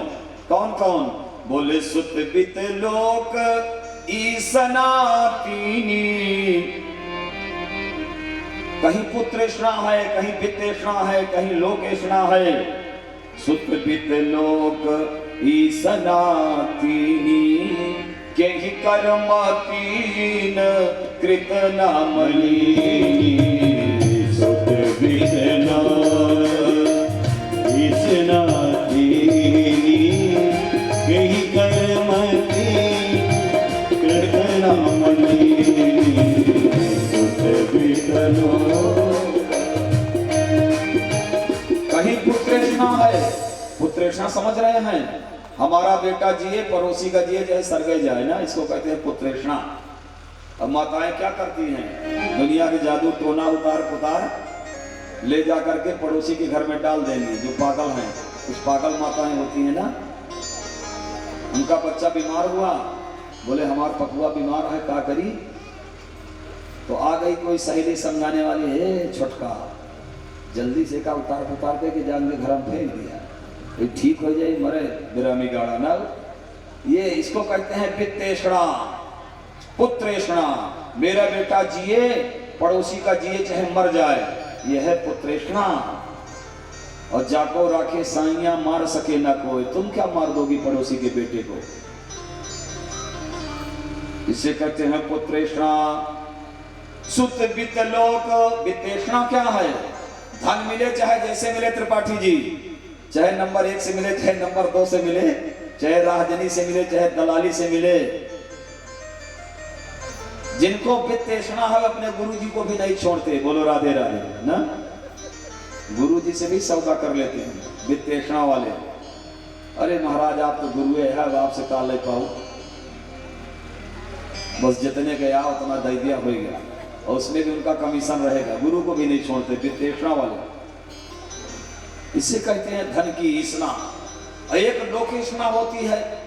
[SPEAKER 2] कौन कौन? बोले सुत बित लोक ईसनातीनी, कहीं पुत्रेष्णा है, कहीं वित्तेष्णा है, कहीं लोकेष्णा है। सुत बित लोक ईसनातीनी, के ही कर्मातीन कृत नामनी।
[SPEAKER 1] सुत बित लोक ईसनातीनी, के ही कर्मातीन कृत नामनी।
[SPEAKER 2] कहीं पुत्रेष्णा है, पुत्रेष्णा समझ रहे हैं? हमारा बेटा जिए, पड़ोसी का जिए, चाहे सरगे जाए ना, इसको कहते हैं पुत्रेष्णा। अब माताएं क्या करती हैं? दुनिया के जादू टोना उतार पुतार ले जा करके पड़ोसी के घर में डाल देंगी। जो पागल हैं, कुछ पागल माताएं होती हैं ना, उनका बच्चा बीमार हुआ, बोले हमारा पपुआ बीमार है, क्या करी? तो आ गई कोई सहेली समझाने वाली, है छोटका जल्दी से का उतार पुतार के जान के घर में फेंक दिया, ये ठीक हो जाए, मरे बिरामी गाड़ा ना। ये इसको कहते हैं वित्तेष्णा, पुत्रेष्णा। मेरा बेटा जिए, पड़ोसी का जिए, चाहे मर जाए, यह है पुत्रेष्णा। और जाको राखे साइया मार सके ना कोई, तुम क्या मार दोगी पड़ोसी के बेटे को? इसे कहते हैं पुत्रेष्णा। सुत वित्त लोक, वित्तेष्णा क्या है? धन मिले चाहे जैसे मिले त्रिपाठी जी, चाहे नंबर 1 से मिले, चाहे नंबर 2 से मिले, चाहे राहजनी से मिले, चाहे दलाली से मिले। जिनको वित्तेष्णा है अपने गुरुजी को भी नहीं छोड़ते। बोलो राधे राधे ना। गुरुजी से भी सौदा कर लेते हैं वित्तेष्णा वाले। अरे महाराज आप तो गुरु है, अब आपसे का ले पाऊं, बस जितने गया उतना दे दिया हो गया, और उसमें भी उनका कमीशन रहेगा। गुरु को भी नहीं छोड़ते वित्तेष्णा वाले। इसे कहते हैं धन की ईसना। एक लोकेष्णा होती है,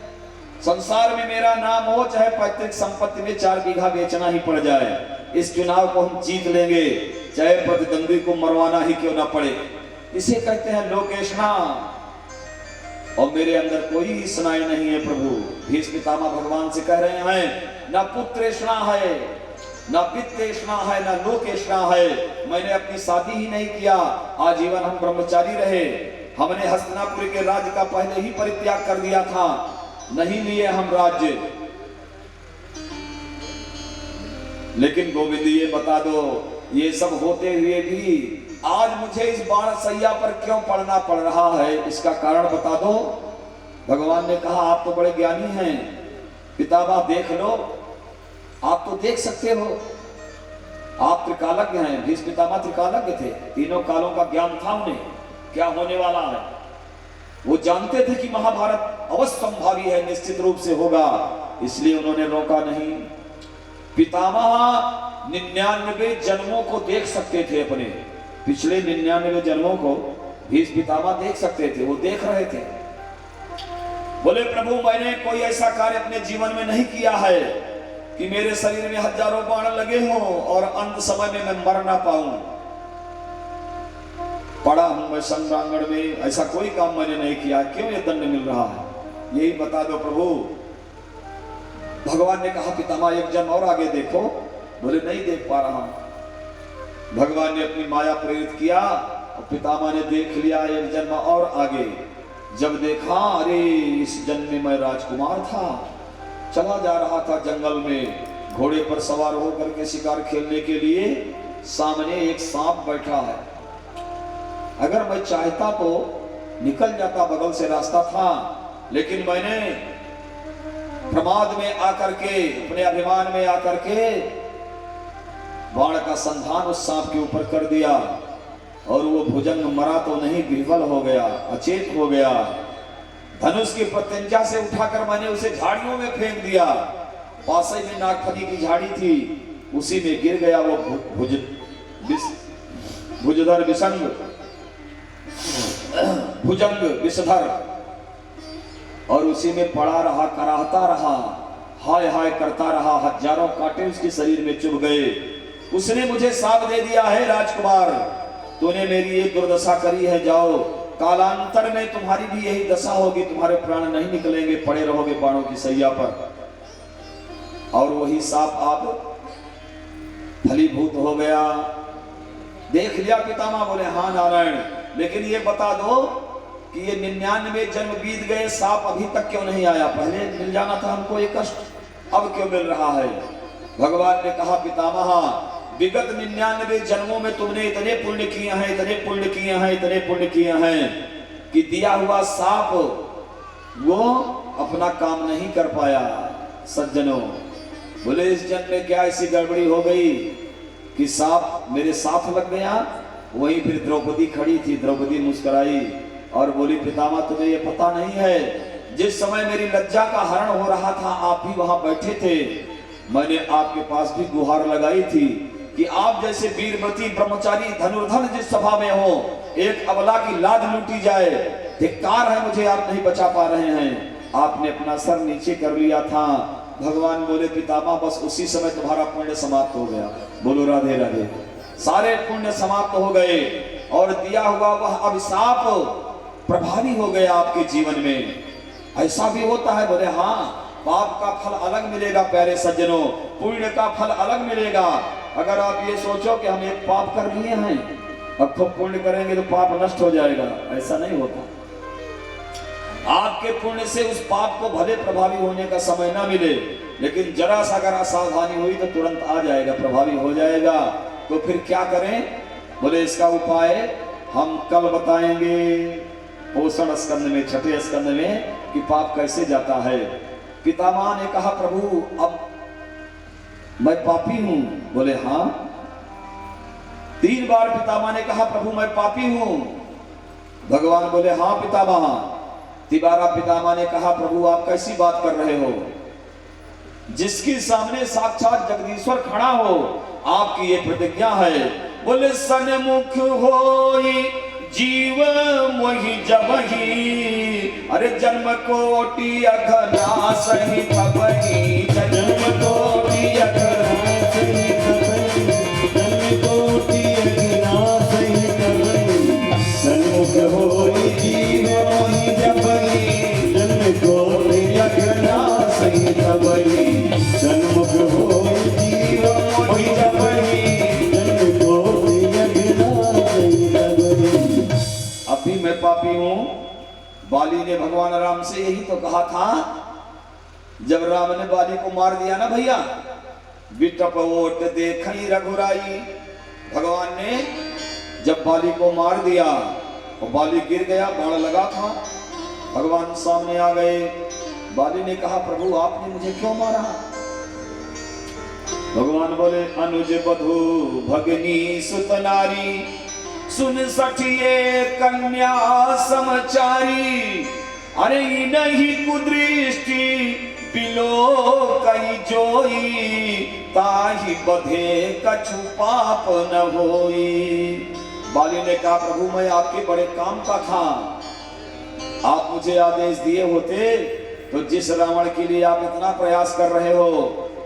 [SPEAKER 2] संसार में मेरा नाम हो, चाहे पैतृक संपत्ति में 4 बीघा बेचना ही पड़ जाए, इस चुनाव को हम जीत लेंगे, चाहे प्रतिद्वंदी को मरवाना ही क्यों ना पड़े। इसे कहते हैं लोकेष्णा। और मेरे अंदर कोई ईसनाएं नहीं है प्रभु। भीष्म पितामह भगवान से कह रहे हैं, ना पुत्रेष्णा है, ना वित्तेष्णा है, ना लोकेष्णा है। मैंने अपनी शादी ही नहीं किया, आजीवन हम ब्रह्मचारी रहे। हमने हस्तिनापुर के राज्य का पहले ही परित्याग कर दिया था, नहीं लिए हम राज्य। लेकिन गोविंद ये बता दो, ये सब होते हुए भी आज मुझे इस बाण सैया पर क्यों पड़ना पड़ रहा है, इसका कारण बता दो। भगवान ने कहा आप तो बड़े ज्ञानी हैं, पितामह देख लो, आप तो देख सकते हो, आप त्रिकालज्ञ हैं। भीष्म पितामह त्रिकालज्ञ थे, तीनों कालों का ज्ञान था उन्हें, क्या होने वाला है वो जानते थे कि महाभारत अवश्य संभावी है, निश्चित रूप से होगा, इसलिए उन्होंने रोका नहीं। पितामह 99 जन्मों को देख सकते थे, अपने पिछले 99 जन्मों को भीष्म पितामह देख सकते थे, वो देख रहे थे। बोले प्रभु मैंने कोई ऐसा कार्य अपने जीवन में नहीं किया है कि मेरे शरीर में हजारों बाण लगे हों और अंत समय में मैं मर ना पाऊं। पड़ा हूं मैं संग्रांगण में, ऐसा कोई काम मैंने नहीं किया, क्यों ये दंड मिल रहा है, यही बता दो प्रभु। भगवान ने कहा पितामह एक जन्म और आगे देखो। बोले नहीं देख पा रहा हूं। भगवान ने अपनी माया प्रेरित किया और पितामह ने देख लिया एक जन्म और आगे। जब देखा अरे इस जन्म में मैं राजकुमार था, चला जा रहा था जंगल में घोड़े पर सवार होकर के शिकार खेलने के लिए, सामने एक सांप बैठा है। अगर मैं चाहता तो निकल जाता, बगल से रास्ता था, लेकिन मैंने प्रमाद में आकर के, अपने अभिमान में आकर के बाण का संधान उस सांप के ऊपर कर दिया और वो भुजंग मरा तो नहीं, विह्वल हो गया, अचेत हो गया। धनुष की प्रत्यंचा से उठाकर मैंने उसे झाड़ियों में फेंक दिया। पास ही में नागफनी की झाड़ी थी, उसी में गिर गया वो भुजधर विसंग भुजंग विषधर, और उसी में पड़ा रहा, कराहता रहा, हाय हाय करता रहा। हजारों कांटे उसके शरीर में चुभ गए। उसने मुझे साप दे दिया है राजकुमार, तूने मेरी ये दुर्दशा करी है, जाओ कालांतर में तुम्हारी भी यही दशा होगी, तुम्हारे प्राण नहीं निकलेंगे, पड़े रहोगे बाणों की सैया पर। और वही सांप आप फलीभूत हो गया। देख लिया पितामह? बोले हाँ नारायण, लेकिन ये बता दो कि ये 99 जन्म बीत गए, सांप अभी तक क्यों नहीं आया? पहले मिल जाना था हमको ये कष्ट, अब क्यों मिल रहा है? भगवान ने कहा पितामह विगत 99 जन्मों में तुमने इतने पुण्य किए हैं, इतने पुण्य किए हैं, इतने पुण्य किए हैं कि दिया हुआ सांप वो अपना काम नहीं कर पाया। सज्जनों, बोले इस जन्म में क्या ऐसी गड़बड़ी हो गई कि सांप मेरे साथ लग गया? वहीं फिर द्रौपदी खड़ी थी, द्रौपदी मुस्कुराई और बोली पितामह तुम्हें ये पता नहीं है, जिस समय मेरी लज्जा का हरण हो रहा था आप भी वहां बैठे थे, मैंने आपके पास भी गुहार लगाई थी कि आप जैसे वीरव्रती ब्रह्मचारी धनुर्धर जिस सभा में हो, एक अबला की लाज लूटी जाए, धिक्कार है मुझे, आप नहीं बचा पा रहे हैं। आपने अपना सर नीचे कर लिया था। भगवान बोले पितामह बस उसी समय तुम्हारा पुण्य समाप्त हो गया। बोलो राधे राधे। सारे पुण्य समाप्त हो गए और दिया हुआ वह अभिशाप प्रभावी हो गया आपके जीवन में। ऐसा भी होता है? बोले हाँ, पाप का फल अलग मिलेगा प्यारे सज्जनों, पुण्य का फल अलग मिलेगा। अगर आप ये सोचो कि हम एक पाप कर लिए हैं, अब तो पुण्य करेंगे तो पाप नष्ट हो जाएगा, ऐसा नहीं होता। आपके पुण्य से उस पाप को भले प्रभावी होने का समय ना मिले, लेकिन जरा सा अगर असावधानी हुई तो तुरंत आ जाएगा, प्रभावी हो जाएगा। तो फिर क्या करें? बोले इसका उपाय हम कल बताएंगे पोषण स्कंद में, छठे स्कंद में, कि पाप कैसे जाता है। पितामह ने कहा प्रभु अब मैं पापी हूं? बोले हाँ। 3 बार पितामह ने कहा प्रभु मैं पापी हूं। भगवान बोले हाँ पितामह। तिबारा पितामह ने कहा प्रभु आप कैसी बात कर रहे हो? जिसके सामने साक्षात जगदीश्वर खड़ा हो, आपकी ये प्रतिज्ञा है। बोले सन्मुख होई जीव मोहि जबहि, अरे जन्म कोटि अघना सही तबहि, जन्म कोटि अघना सही तबहि, जन्म कोटि अघना सही तबहि, सन्मुख होई जीव मोहि जबहि, जन्म कोटि अघना सही तबहि, सन्मुख होई जीव मोहि जबहि, जन्म कोटि अघना सही तबहि। अब भी मैं पापी हूं। बाली ने भगवान राम से यही तो कहा था जब राम ने बाली को मार दिया ना भैया, विटप ओट देखई रघुराई। भगवान ने जब बाली को मार दिया और बाली गिर गया, बाण लगा था, भगवान सामने आ गए। बाली ने कहा प्रभु आपने मुझे क्यों मारा? भगवान बोले अनुज बधु भगनी सुत नारी, सुन सठिए कन्या समचारी, अरे नहीं कुदृष्टि बिलो कई जोई, ताहि बधे कछु पाप न होई। बाली ने कहा प्रभु मैं आपके बड़े काम का था, आप मुझे आदेश दिए होते तो जिस रावण के लिए आप इतना प्रयास कर रहे हो,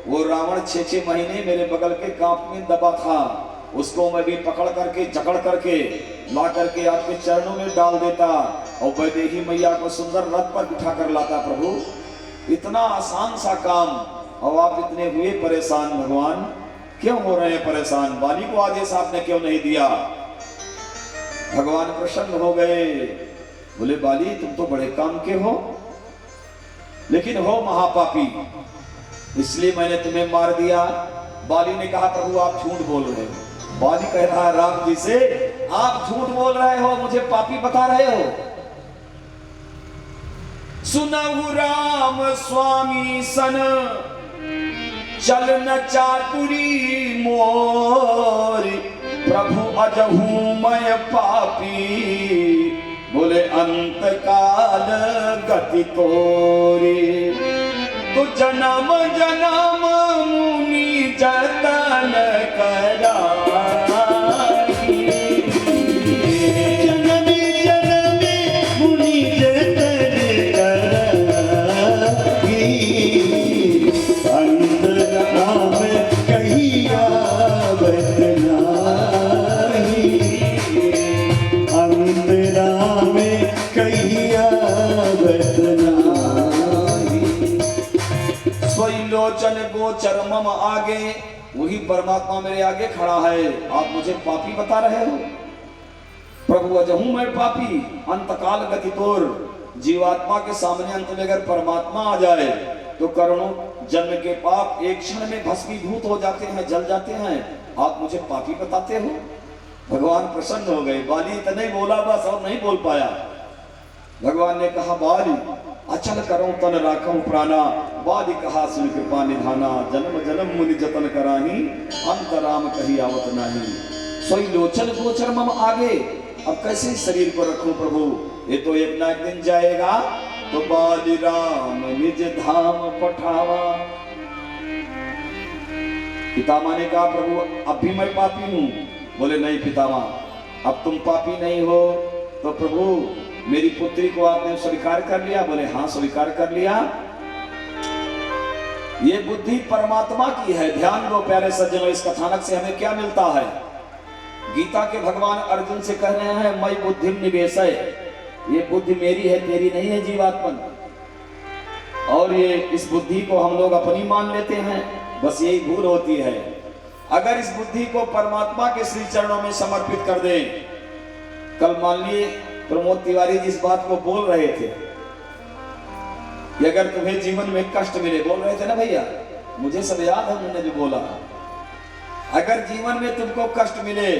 [SPEAKER 2] वो रावण 6-6 महीने मेरे बगल के कांप में दबा था, उसको मैं भी पकड़ करके जकड़ करके ला करके आपके चरणों में डाल देता और वैदेही मैया को सुंदर रथ पर बिठा कर लाता। प्रभु इतना आसान सा काम और आप इतने हुए परेशान। भगवान क्यों हो रहे हैं परेशान? बाली को आदेश आपने क्यों नहीं दिया? भगवान प्रसन्न हो गए, बोले बाली तुम तो बड़े काम के हो, लेकिन हो महापापी, इसलिए मैंने तुम्हें मार दिया। बाली ने कहा प्रभु आप झूठ बोल रहे हो। बाली कह रहा है राम जी से, आप झूठ बोल रहे हो, मुझे पापी बता रहे हो। सुनहु राम स्वामी सन चलन चातुरी मोर, प्रभु अजहू मैं पापी, बोले अंत काल गति तोरी। तो जन्म जन्म मुनि जतन कराई,
[SPEAKER 1] जननी जननी मुनि जतन कराई, अंतरा में कहिया बतलाई, अंतरा में कहिया बतलाई।
[SPEAKER 2] सोई लोचन गोचर मम आगे, वही परमात्मा मेरे आगे खड़ा है, आप मुझे पापी बता रहे हो। प्रभु अजहू मैं पापी, अंतकाल गति तोर। जीवात्मा के सामने अंत में अगर परमात्मा आ जाए तो करोड़ों जन्म के पाप एक क्षण में भस्मीभूत हो जाते हैं, जल जाते हैं, आप मुझे पापी बताते हो। भगवान प्रसन्न हो गए। बाली इतना ही बोला बस और नहीं बोल पाया। भगवान ने कहा बाली अचल करो तन राखो प्राणा, बाली कहा सुन कृपा निधाना, जन्म जन्म मुनि जतन कराही, अंत राम कही आवत नाही। सोई लोचन गोचर मम आगे, अब कैसे शरीर को रखूं प्रभु, ये तो एक ना एक दिन जाएगा। तो बाली राम निज धाम पठावा। पितामह ने कहा प्रभु अब भी मैं पापी हूं। बोले नहीं पितामह अब तुम पापी नहीं हो, तो प्रभु मेरी पुत्री को आपने स्वीकार कर लिया। बोले हाँ स्वीकार कर लिया। ये बुद्धि परमात्मा की है। ध्यान दो प्यारे सज्जनों, इस कथानक से हमें क्या मिलता है? गीता के भगवान अर्जुन से कह रहे हैं मई बुद्धि निवेशय, ये बुद्धि मेरी है तेरी नहीं है जीवात्मन। और ये इस बुद्धि को हम लोग अपनी मान लेते हैं, बस यही भूल होती है। अगर इस बुद्धि को परमात्मा के श्री चरणों में समर्पित कर दें, कल मान लिए प्रमोद तिवारी जिस बात को बोल रहे थे कि अगर तुम्हें जीवन में कष्ट मिले, बोल रहे थे ना भैया, मुझे सब याद है उन्होंने जो बोला। अगर जीवन में तुमको कष्ट मिले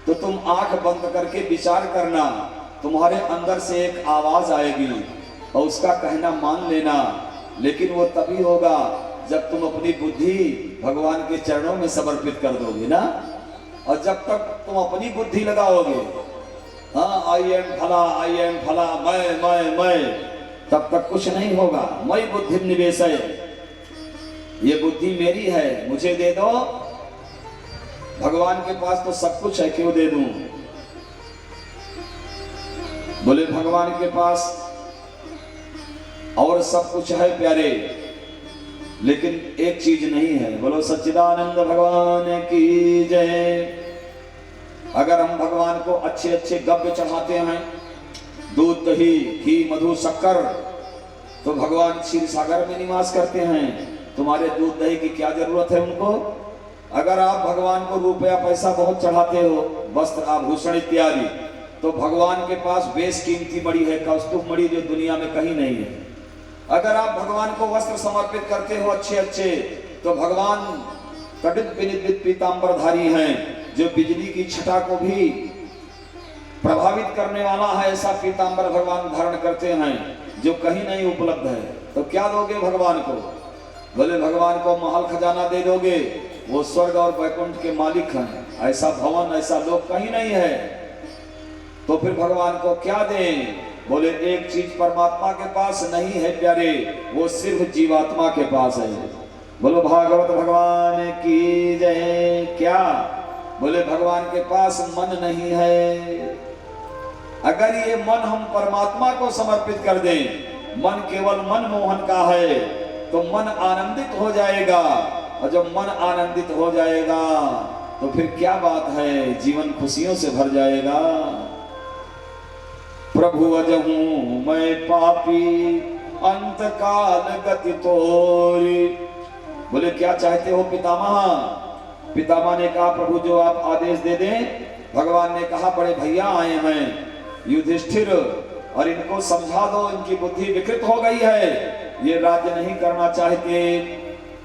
[SPEAKER 2] तो तुम आंख बंद करके विचार करना, तुम्हारे अंदर से एक आवाज आएगी और उसका कहना मान लेना। लेकिन वो तभी होगा जब तुम अपनी बुद्धि भगवान के चरणों में समर्पित कर दोगे ना। और जब तक तुम अपनी बुद्धि लगाओगे, हाँ आई एम फला मैं, तब तक कुछ नहीं होगा। मई बुद्धि निवेशय, ये बुद्धि मेरी है, मुझे दे दो। भगवान के पास तो सब कुछ है, क्यों दे दूं? बोले भगवान के पास और सब कुछ है प्यारे, लेकिन एक चीज नहीं है। बोलो सच्चिदानंद भगवान की जय। अगर हम भगवान को अच्छे अच्छे गव्य चढ़ाते हैं, दूध दही घी मधु शक्कर, तो भगवान क्षीर सागर में निवास करते हैं। तुम्हारे दूध दही की क्या जरूरत है उनको? अगर आप भगवान को रुपया पैसा बहुत चढ़ाते हो, वस्त्र आभूषण इत्यादि, तो भगवान के पास बेशकीमती मणि है, कौस्तुभ मणि, जो दुनिया में कहीं नहीं है। अगर आप भगवान को वस्त्र समर्पित करते हो अच्छे अच्छे, तो भगवान कटित विनिदित पीतांबरधारी हैं, जो बिजली की छटा को भी प्रभावित करने वाला है, ऐसा पीतांबर भगवान धारण करते हैं जो कहीं नहीं उपलब्ध है। तो क्या दोगे भगवान को? बोले भगवान को महल खजाना दे दोगे, वो स्वर्ग और वैकुंठ के मालिक हैं, ऐसा भवन ऐसा लोक कहीं नहीं है। तो फिर भगवान को क्या दें? बोले एक चीज परमात्मा के पास नहीं है प्यारे, वो सिर्फ जीवात्मा के पास है। बोलो भागवत भगवान की जय। क्या? बोले भगवान के पास मन नहीं है। अगर ये मन हम परमात्मा को समर्पित कर दें, मन केवल मनमोहन का है, तो मन आनंदित हो जाएगा। और जब मन आनंदित हो जाएगा तो फिर क्या बात है, जीवन खुशियों से भर जाएगा। प्रभु अजहू मैं पापी अंत काल गति तोरी। बोले क्या चाहते हो पितामह? पितामह ने कहा प्रभु जो आप आदेश दे दें। भगवान ने कहा बड़े भैया आए हैं युधिष्ठिर, और इनको समझा दो, इनकी बुद्धि विकृत हो गई है, ये राज्य नहीं करना चाहते।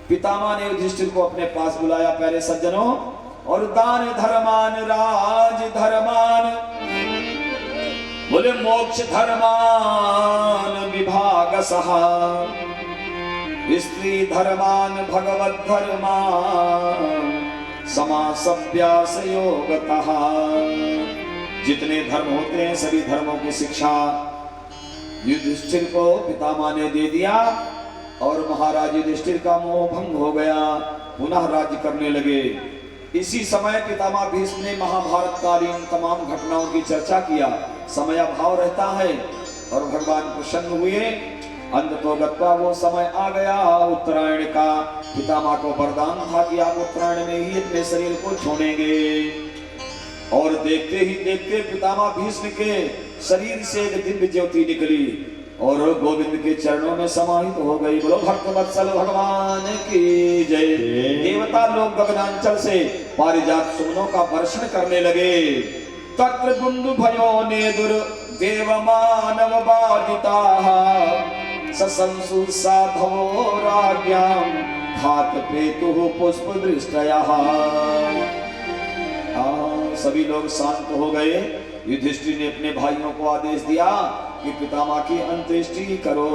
[SPEAKER 2] पितामह ने युधिष्ठिर को अपने पास बुलाया, प्यारे सज्जनों, और दान धर्मान राज धर्मान, बोले मोक्ष धर्मान विभाग सहा, स्त्री धर्मान भगवत धर्मान समासव्यास योगतः। जितने धर्म होते हैं सभी धर्मों की शिक्षा युधिष्ठिर को पितामह ने दे दिया, और महाराज युधिष्ठिर का मोह भंग हो गया, पुनः राज्य करने लगे। इसी समय पितामह भीष्म ने महाभारत कालीन तमाम घटनाओं की चर्चा किया। समय अभाव रहता है और भगवान प्रसन्न हुए। अंततोगत्वा वो समय आ गया उत्तरायण का। पितामह को वरदान था कि आप उत्तरायण में ही अपने शरीर को छोड़ेंगे, और देखते ही देखते पितामह भीष्म के शरीर से एक दिव्य ज्योति निकली और गोविंद के चरणों में समाहित हो गई। बोलो भक्तवत्सल भगवान की जय। देवता लोग गगनांचल से पारिजात सुमनों का वर्षण करने लगे। तत्र बुंदु भयो नेदुर देव मानव बाधिताः ससंसु साधवो राज्ञां धात पेतुः पुष्प दृष्टयः। सभी लोग शांत हो गए। युधिष्ठिर ने अपने भाइयों को आदेश दिया कि पितामह की अंत्येष्टि करो।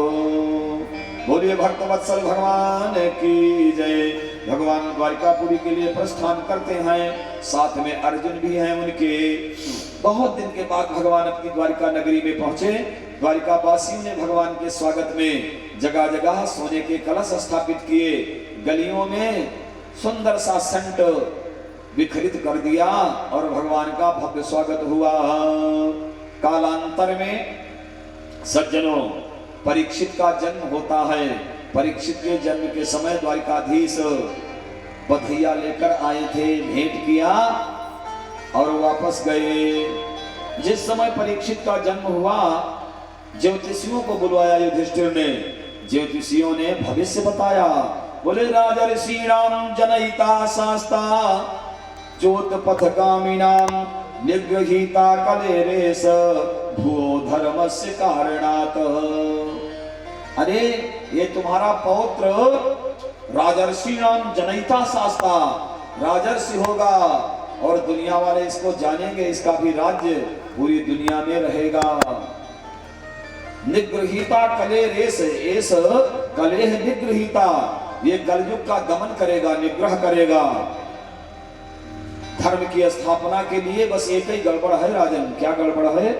[SPEAKER 2] बोलिए भक्तवत्सल भगवान की जय। भगवान द्वारिकापुरी के लिए प्रस्थान करते हैं, साथ में अर्जुन भी हैं उनके। बहुत दिन के बाद भगवान अपनी द्वारिका नगरी में पहुंचे। द्वारिका वासियों ने भगवान के स्वागत में जगह जगह सोने के कलश स्थापित किए। गलियों में सुंदर सा संट विखरित कर दिया और भगवान का भव्य स्वागत हुआ। कालांतर में सज्जनों परीक्षित का जन्म होता है। परीक्षित के जन्म के समय द्वारिकाधीश बधिया लेकर आए थे, भेंट किया और वापस गए। जिस समय परीक्षित का जन्म हुआ ज्योतिषियों को बुलवाया युधिष्ठिर ने। ज्योतिषियों ने भविष्य बताया। बोले राजर्षि राम जनयिता शास्ता ज्योतपथगामिनां निगृहीता कलेरेश भूओ धर्मस्य कारणात्। अरे ये तुम्हारा पौत्र राजर्षि राम जनयिता शास्ता राजर्षि होगा और दुनिया वाले इसको जानेंगे, इसका भी राज्य पूरी दुनिया में रहेगा। निगृहीता कलेरेश, एस कलेह निगृहीता, ये कलयुग का दमन करेगा, निग्रह करेगा। धर्म की स्थापना के लिए बस एक ही गड़बड़ है राजन। क्या गड़बड़ है?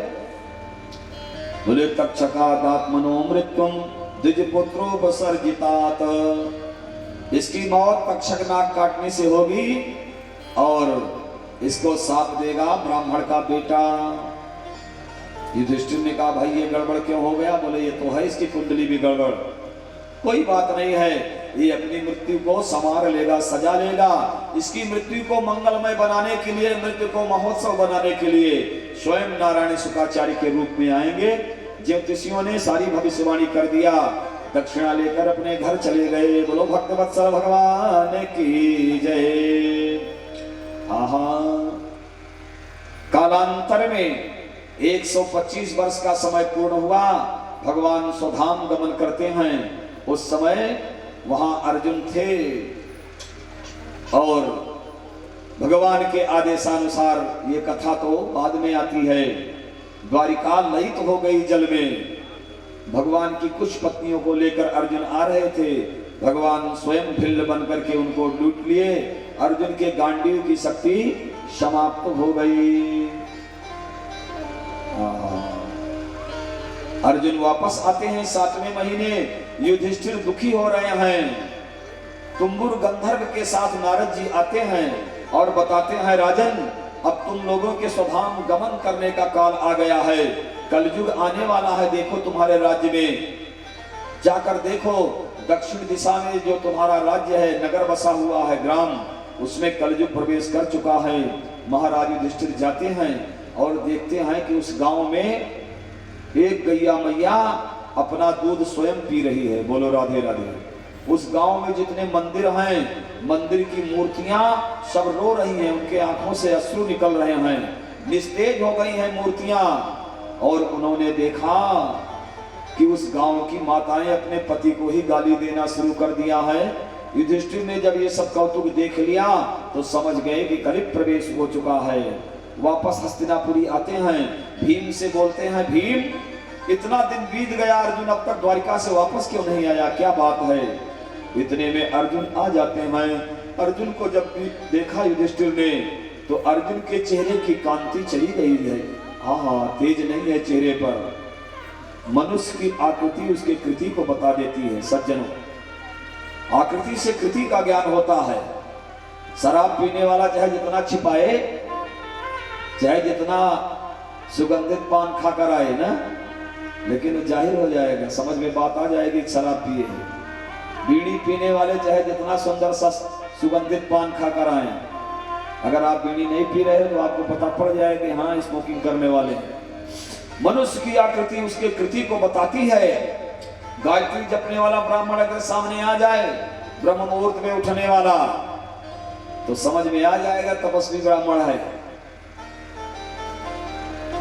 [SPEAKER 2] बोले तक्षकादात्मनो मृत्युम द्विजपुत्रोपसर्जितात। इसकी मौत तक्षक नाक काटने से होगी और इसको साप देगा ब्राह्मण का बेटा। युधिष्ठिर ने कहा भाई ये गड़बड़ क्यों हो गया? बोले ये तो है इसकी कुंडली भी गड़बड़। कोई बात नहीं है, ये अपनी मृत्यु को संवार लेगा, सजा लेगा। इसकी मृत्यु को मंगलमय बनाने के लिए, मृत्यु को महोत्सव बनाने के लिए स्वयं नारायण शुक्राचार्य के रूप में आएंगे। ज्योतिषियों ने सारी भविष्यवाणी कर दिया। दक्षिणा लेकर अपने घर चले गए। बोलो भक्तवत्सल भगवान की जय। आहा, कालांतर में 125 वर्ष का समय पूर्ण हुआ। भगवान स्वधाम गमन करते हैं। उस समय वहां अर्जुन थे और भगवान के आदेशानुसार, ये कथा तो बाद में आती है, द्वारिका लयित हो गई जल में। भगवान की कुछ पत्नियों को लेकर अर्जुन आ रहे थे। भगवान स्वयं भिल्ल बन करके उनको लूट लिए। अर्जुन के गांडीव की शक्ति समाप्त हो गई। अर्जुन वापस आते हैं 7वें महीने। युधिष्ठिर दुखी हो रहे हैं। तुम्बुर गंधर्व के साथ नारद जी आते हैं और बताते हैं राजन अब तुम लोगों के स्वधाम गमन करने का काल आ गया है। कलयुग आने वाला है। देखो तुम्हारे राज्य में जाकर देखो, दक्षिण दिशा में जो तुम्हारा राज्य है, नगर बसा हुआ है, ग्राम, उसमें कलयुग प्रवेश कर चुका है। महाराज युधिष्ठिर जाते हैं और देखते हैं कि उस गांव में एक गैया मैया अपना दूध स्वयं पी रही है। बोलो राधे राधे। उस गांव में जितने मंदिर हैं, मंदिर की मूर्तियां सब रो रही हैं, उनके आंखों से अश्रु निकल रहे हैं, निस्तेज हो गई हैं मूर्तियां। और उन्होंने देखा कि उस गांव की माताएं अपने पति को ही गाली देना शुरू कर दिया है। युधिष्ठिर ने जब ये सब कौतुक देख लिया तो समझ गए कि कलियुग प्रवेश हो चुका है। वापस हस्तिनापुरी आते हैं, भीम से बोलते हैं, भीम इतना दिन बीत गया, अर्जुन अब तक द्वारिका से वापस क्यों नहीं आया, क्या बात है। इतने में अर्जुन आ जाते हैं। अर्जुन को जब देखा युधिष्ठिर ने तो अर्जुन के चेहरे की कांति चली गई है। हाँ, तेज नहीं है चेहरे पर। मनुष्य की आकृति उसके कृति को बता देती है। सज्जनों, आकृति से कृति का ज्ञान होता है। शराब पीने वाला चाहे जितना छिपाए, चाहे जितना सुगंधित पान खाकर आए ना, लेकिन जाहिर हो जाएगा, समझ में बात आ जाएगी शराब पिए है। बीड़ी पीने वाले चाहे जितना सुंदर सा सुगंधित पान खाकर आए, अगर आप बीड़ी नहीं पी रहे हो तो आपको पता पड़ जाएगा कि हाँ स्मोकिंग करने वाले हैं। मनुष्य की आकृति उसके कृति को बताती है। गायत्री जपने वाला ब्राह्मण अगर सामने आ जाए, ब्रह्म मुहूर्त में उठने वाला, तो समझ में आ जाएगा तपस्वी ब्राह्मण है।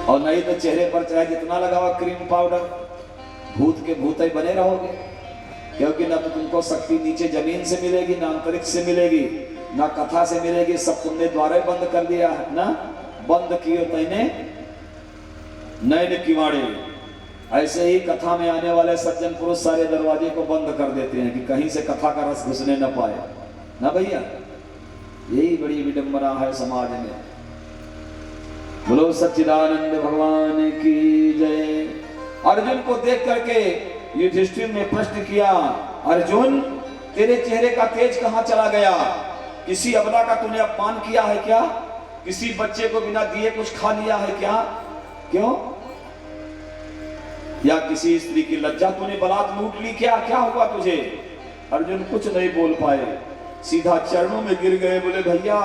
[SPEAKER 2] और नहीं तो चेहरे पर चाहे जितना लगावा क्रीम पाउडर, भूत के भूत ही बने रहोगे। क्योंकि ना तो तुमको शक्ति नीचे जमीन से मिलेगी, ना अंतरिक्ष से मिलेगी, ना कथा से मिलेगी। सब तुमने द्वारे बंद कर दिया है ना, बंद किए तैने नयन किवाड़े। ऐसे ही कथा में आने वाले सज्जन पुरुष सारे दरवाजे को बंद कर देते हैं कि कहीं से कथा का रस घुसने न पाए ना भैया। यही बड़ी विडंबना है समाज में। बोलो सच्चिदानंद भगवान की जय। अर्जुन को देख करके युधिष्ठिर ने प्रश्न किया, अर्जुन तेरे चेहरे का तेज कहां चला गया? किसी अबला का तूने अपमान किया है क्या? किसी बच्चे को बिना दिए कुछ खा लिया है क्या? क्यों? या किसी स्त्री की लज्जा तूने बलात् लूट ली क्या? क्या हुआ तुझे? अर्जुन कुछ नहीं बोल पाए, सीधा चरणों में गिर गए। बोले भैया,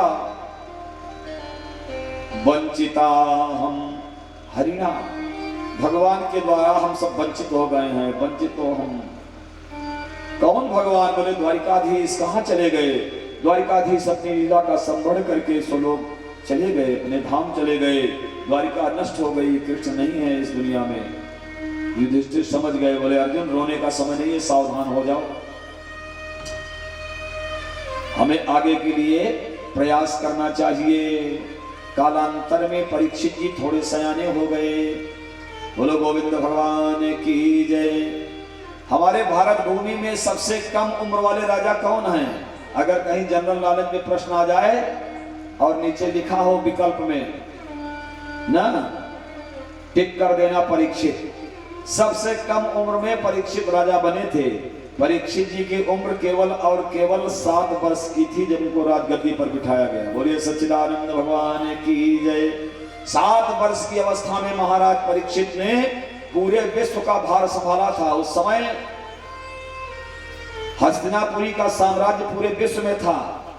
[SPEAKER 2] वंचिता हम हरिणा, भगवान के द्वारा हम सब वंचित हो गए हैं। वंचित हो हम। कौन भगवान? बोले द्वारिकाधीश। कहां चले गए? द्वारिकाधीश अपनी लीला का संवरण करके सो लोग चले गए, अपने धाम चले गए। द्वारिका नष्ट हो गई, कृष्ण नहीं है इस दुनिया में। युधिष्ठिर समझ गए। बोले अर्जुन रोने का समय नहीं है, सावधान हो जाओ। हमें आगे के लिए प्रयास करना चाहिए। कालांतर में परीक्षित जी थोड़े सयाने हो गए। बोलो गोविंद भगवान की जय। हमारे भारत भूमि में सबसे कम उम्र वाले राजा कौन हैं? अगर कहीं जनरल नॉलेज में प्रश्न आ जाए और नीचे लिखा हो विकल्प में ना, टिक कर देना परीक्षित। सबसे कम उम्र में परीक्षित राजा बने थे। परीक्षित जी की उम्र केवल और केवल 7 वर्ष की थी जब उनको राजगद्दी पर बिठाया गया। बोलिए सच्चिदानंद भगवान की जय। 7 वर्ष की अवस्था में महाराज परीक्षित ने पूरे विश्व का भार संभाला था। उस समय हस्तिनापुरी का साम्राज्य पूरे विश्व में था।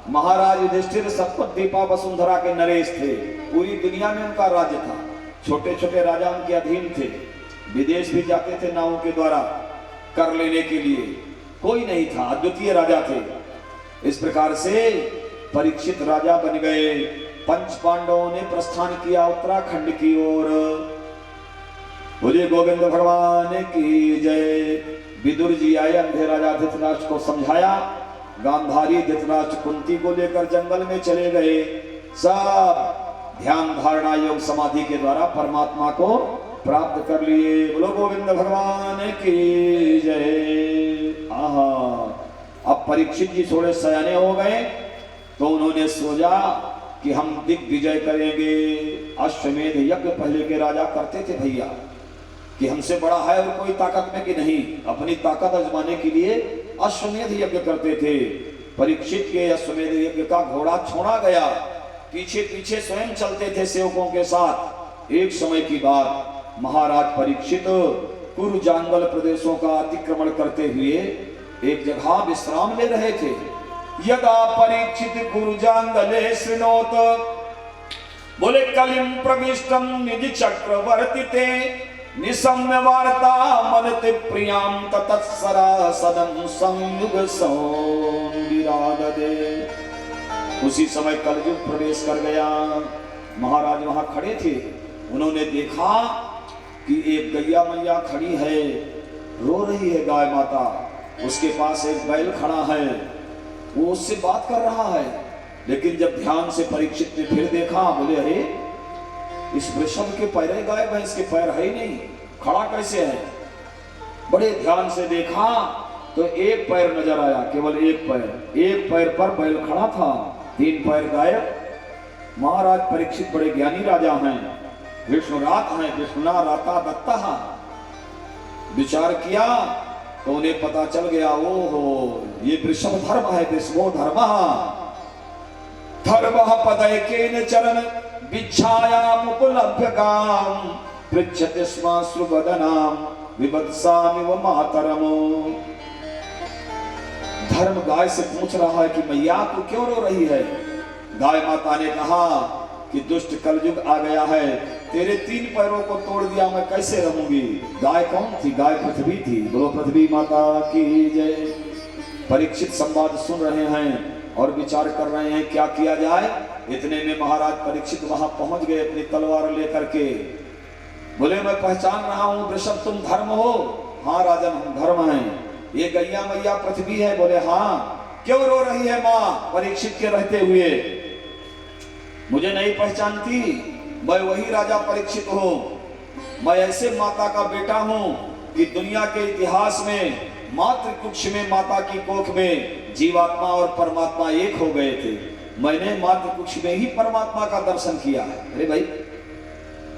[SPEAKER 2] महाराज युधिष्ठिर सतपथ दीपा वसुंधरा के नरेश थे। पूरी दुनिया में उनका राज्य था। छोटे छोटे राजा उनके अधीन थे। विदेश भी जाते थे नावों के द्वारा कर लेने के लिए। कोई नहीं था, अद्वितीय राजा थे। इस प्रकार से परीक्षित राजा बन गए। पंच पांडवों ने प्रस्थान किया उत्तराखंड की ओर। बोलिए गोविंद भगवान की जय। विदुर जी आए, अंधे राजा धृतराष्ट्र को समझाया। गांधारी धृतराष्ट्र कुंती को लेकर जंगल में चले गए। सब ध्यान धारणा योग समाधि के द्वारा परमात्मा को प्राप्त कर लिए। बोलो गोविंद भगवान की जय। आहा, अब परीक्षित जी थोड़े सयाने हो गए तो उन्होंने सोचा कि हम दिग्विजय करेंगे। अश्वमेध यज्ञ पहले के राजा करते थे भैया, कि हमसे बड़ा है और कोई ताकत में कि नहीं, अपनी ताकत आजमाने के लिए अश्वमेध यज्ञ करते थे। परीक्षित के अश्वमेध यज्ञ का घोड़ा छोड़ा गया। पीछे पीछे स्वयं चलते थे सेवकों के साथ। एक समय की बात, महाराज परीक्षित कुरु जांगल प्रदेशों का अतिक्रमण करते हुए एक जगह विश्राम ले रहे थे। यदा परीक्षित गुरुजांगले शृणोत, बोले कलिम प्रविष्टम निज चक्रवर्तिते, निसम्य वार्ता मनते प्रियाम तत्सरा सदम संयुग संविरागदे। उसी समय कलयुग प्रवेश कर गया। महाराज वहां खड़े थे, उन्होंने देखा कि एक गैया मैया खड़ी है, रो रही है गाय माता, उसके पास एक बैल खड़ा है, वो उससे बात कर रहा है। लेकिन जब ध्यान से परीक्षित ने फिर देखा, बोले अरे इस वृषभ के पैर गायब है, इसके पैर है ही नहीं, खड़ा कैसे है? बड़े ध्यान से देखा तो एक पैर नजर आया, केवल एक पैर पर बैल खड़ा था, 3 पैर गायब। महाराज परीक्षित बड़े ज्ञानी राजा हैं, विष्णुरात हैं, विष्णुना राता दत्ता। विचार किया तो उन्हें पता चल गया, ओहो ये वृषभ धर्म है, वृषभो धर्म धर्म पदैकेन चरण विच्छायामुपलभ्यकाम पृच्छति स्म श्रुवदनाम विवत्सामिव मातरमो। धर्म गाय से पूछ रहा है कि मैया तू क्यों रो रही है? गाय माता ने कहा कि दुष्ट कलयुग आ गया है, तेरे 3 पैरों को तोड़ दिया, मैं कैसे रहूंगी? गाय कौन थी? गाय पृथ्वी थी। बोलो पृथ्वी माता की जय। परीक्षित संवाद सुन रहे हैं और विचार कर रहे हैं क्या किया जाए। इतने में महाराज परीक्षित वहां पहुंच गए अपनी तलवार लेकर के। बोले मैं पहचान रहा हूं वृषभ, तुम धर्म हो? हाँ राजन हम धर्म हैं। ये गैया मैया पृथ्वी है? बोले हाँ। क्यों रो रही है माँ परीक्षित के रहते हुए? मुझे नहीं पहचानती? मैं वही राजा परीक्षित हूं। मैं ऐसे माता का बेटा हूं कि दुनिया के इतिहास में मातृ कुक्ष में, माता की कोख में जीवात्मा और परमात्मा एक हो गए थे। मैंने मातृ कुक्ष में ही परमात्मा का दर्शन किया है। अरे भाई,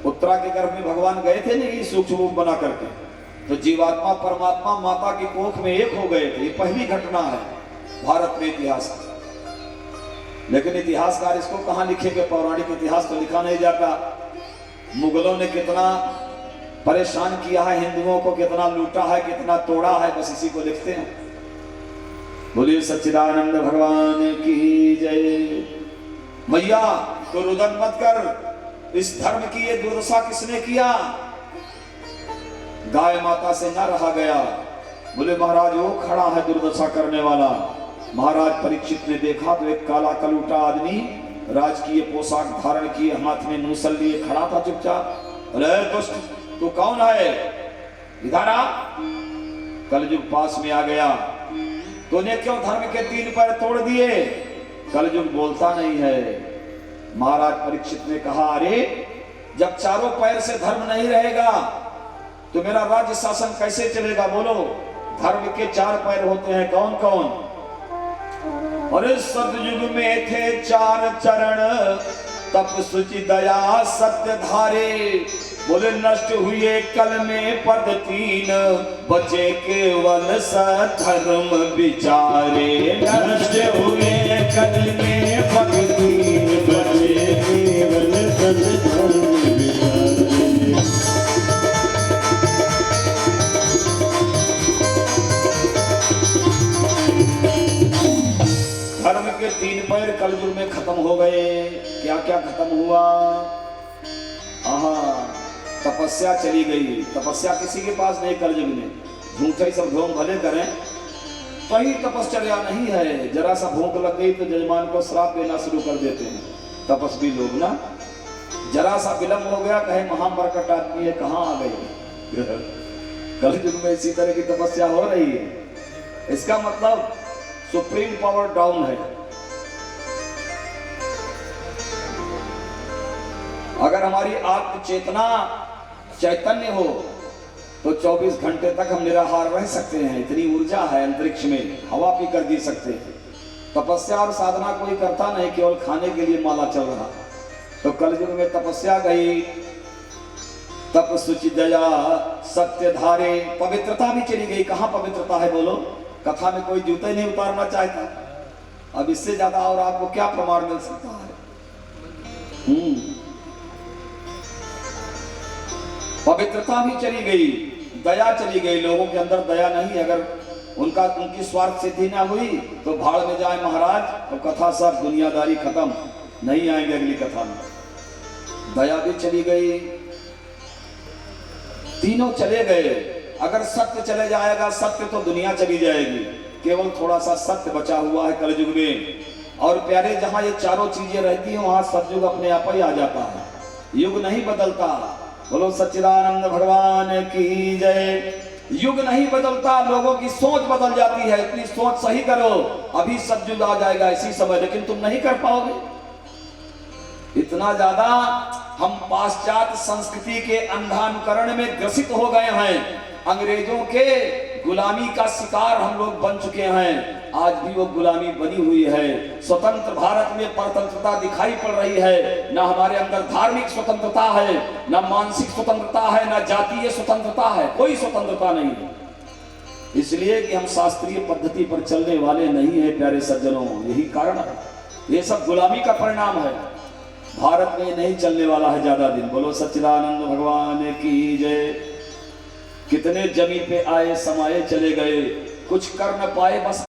[SPEAKER 2] उत्तरा के गर्भ में भगवान गए थे नहीं सूक्ष्म रूप बना करके, तो जीवात्मा परमात्मा माता की कोख में एक हो गए थे। ये पहली घटना है भारत में इतिहास। लेकिन इतिहासकार इसको कहां लिखेंगे? पौराणिक इतिहास तो लिखा नहीं जाता। मुगलों ने कितना परेशान किया है हिंदुओं को, कितना लूटा है, कितना तोड़ा है, बस इसी को लिखते हैं। बोलिए सच्चिदानंद भगवान की जय। मैया तो रुदन मत कर, इस धर्म की ये दुर्दशा किसने किया? गाय माता से न रहा गया। बोले महाराज वो खड़ा है दुर्दशा करने वाला। महाराज परीक्षित ने देखा तो एक काला कलूटा आदमी राजकीय पोशाक धारण किए, हाथ में मूसल लिए खड़ा था चुपचाप। अरे दुष्ट तू कौन है? इधर आ। कलयुग पास में आ गया। तूने क्यों धर्म के 3 पैर तोड़ दिए? कलयुग बोलता नहीं है। महाराज परीक्षित ने कहा अरे जब चारों पैर से धर्म नहीं रहेगा तो मेरा राज्य शासन कैसे चलेगा? बोलो धर्म के 4 पैर होते हैं, कौन कौन? अरे सतयुग में थे 4 चरण, तप सुचि दया सत्य धारे। बोले नष्ट हुए कल में पद 3, बचे केवल सधर्म विचारे। नष्ट हुए कल में पद 3, बचे केवल सधर्म विचारे। धर्म के 3 पैर कलयुग में खत्म हो गए। क्या क्या खत्म हुआ? तपस्या चली गई। तपस्या किसी के पास नहीं कलयुग में। झूठे सब ढोंग भले करें, कहीं तपस्या नहीं है। जरा सा भूख लग गई तो जजमान को श्राप देना शुरू कर देते हैं तपस्वी लोग ना। जरा सा विलंब हो गया, कहे महामरकट आदमी है, कहाँ आ गई? कलयुग में इसी तरह की तपस्या हो रही है। इसका मतलब सुप्रीम पावर डाउन है। अगर हमारी आत्म चेतना चैतन्य हो तो 24 घंटे तक हम निराहार रह सकते हैं। इतनी ऊर्जा है अंतरिक्ष में, हवा पी कर जी सकते हैं। तपस्या और साधना कोई करता नहीं, केवल खाने के लिए माला चल रहा। तो कलयुग में तपस्या गई, तप सुचि दया सत्य धारे, पवित्रता भी चली गई। कहाँ पवित्रता है बोलो? कथा में कोई जूते नहीं उतारना चाहता। अब इससे ज्यादा और आपको क्या प्रमाण मिल सकता है? पवित्रता भी चली गई, दया चली गई। लोगों के अंदर दया नहीं। अगर उनकी स्वार्थ सिद्धि ना हुई तो भाड़ में जाए महाराज, तो कथा सब दुनियादारी खत्म, नहीं आएंगे अगली कथा में। दया भी चली गई, तीनों चले गए। अगर सत्य चले जाएगा, सत्य तो दुनिया चली जाएगी, केवल थोड़ा सा सत्य बचा हुआ है कलयुग में। और प्यारे, जहां ये चारों चीजें रहती हैं वहां सतयुग अपने आप ही आ जाता है, युग नहीं बदलता। बोलो सच्चिदानंद भगवान की जय। युग नहीं बदलता, लोगों की सोच बदल जाती है। इतनी सोच सही करो, अभी सतयुग आ जाएगा इसी समय, लेकिन तुम नहीं कर पाओगे। इतना ज्यादा हम पाश्चात्य संस्कृति के अंधानुकरण में ग्रसित हो गए हैं, अंग्रेजों के गुलामी का शिकार हम लोग बन चुके हैं। आज भी वो गुलामी बनी हुई है। स्वतंत्र भारत में परतंत्रता दिखाई पड़ रही है, ना हमारे अंदर धार्मिक स्वतंत्रता है, ना मानसिक स्वतंत्रता है, ना जातीय स्वतंत्रता है, कोई स्वतंत्रता नहीं है। इसलिए कि हम शास्त्रीय पद्धति पर चलने वाले नहीं है प्यारे सज्जनों, यही कारण है। ये सब गुलामी का परिणाम है। भारत में नहीं चलने वाला है ज्यादा दिन। बोलो सच्चिदानंद भगवान की जय। कितने जमी पे आए समाये चले गए, कुछ कर न पाए, बस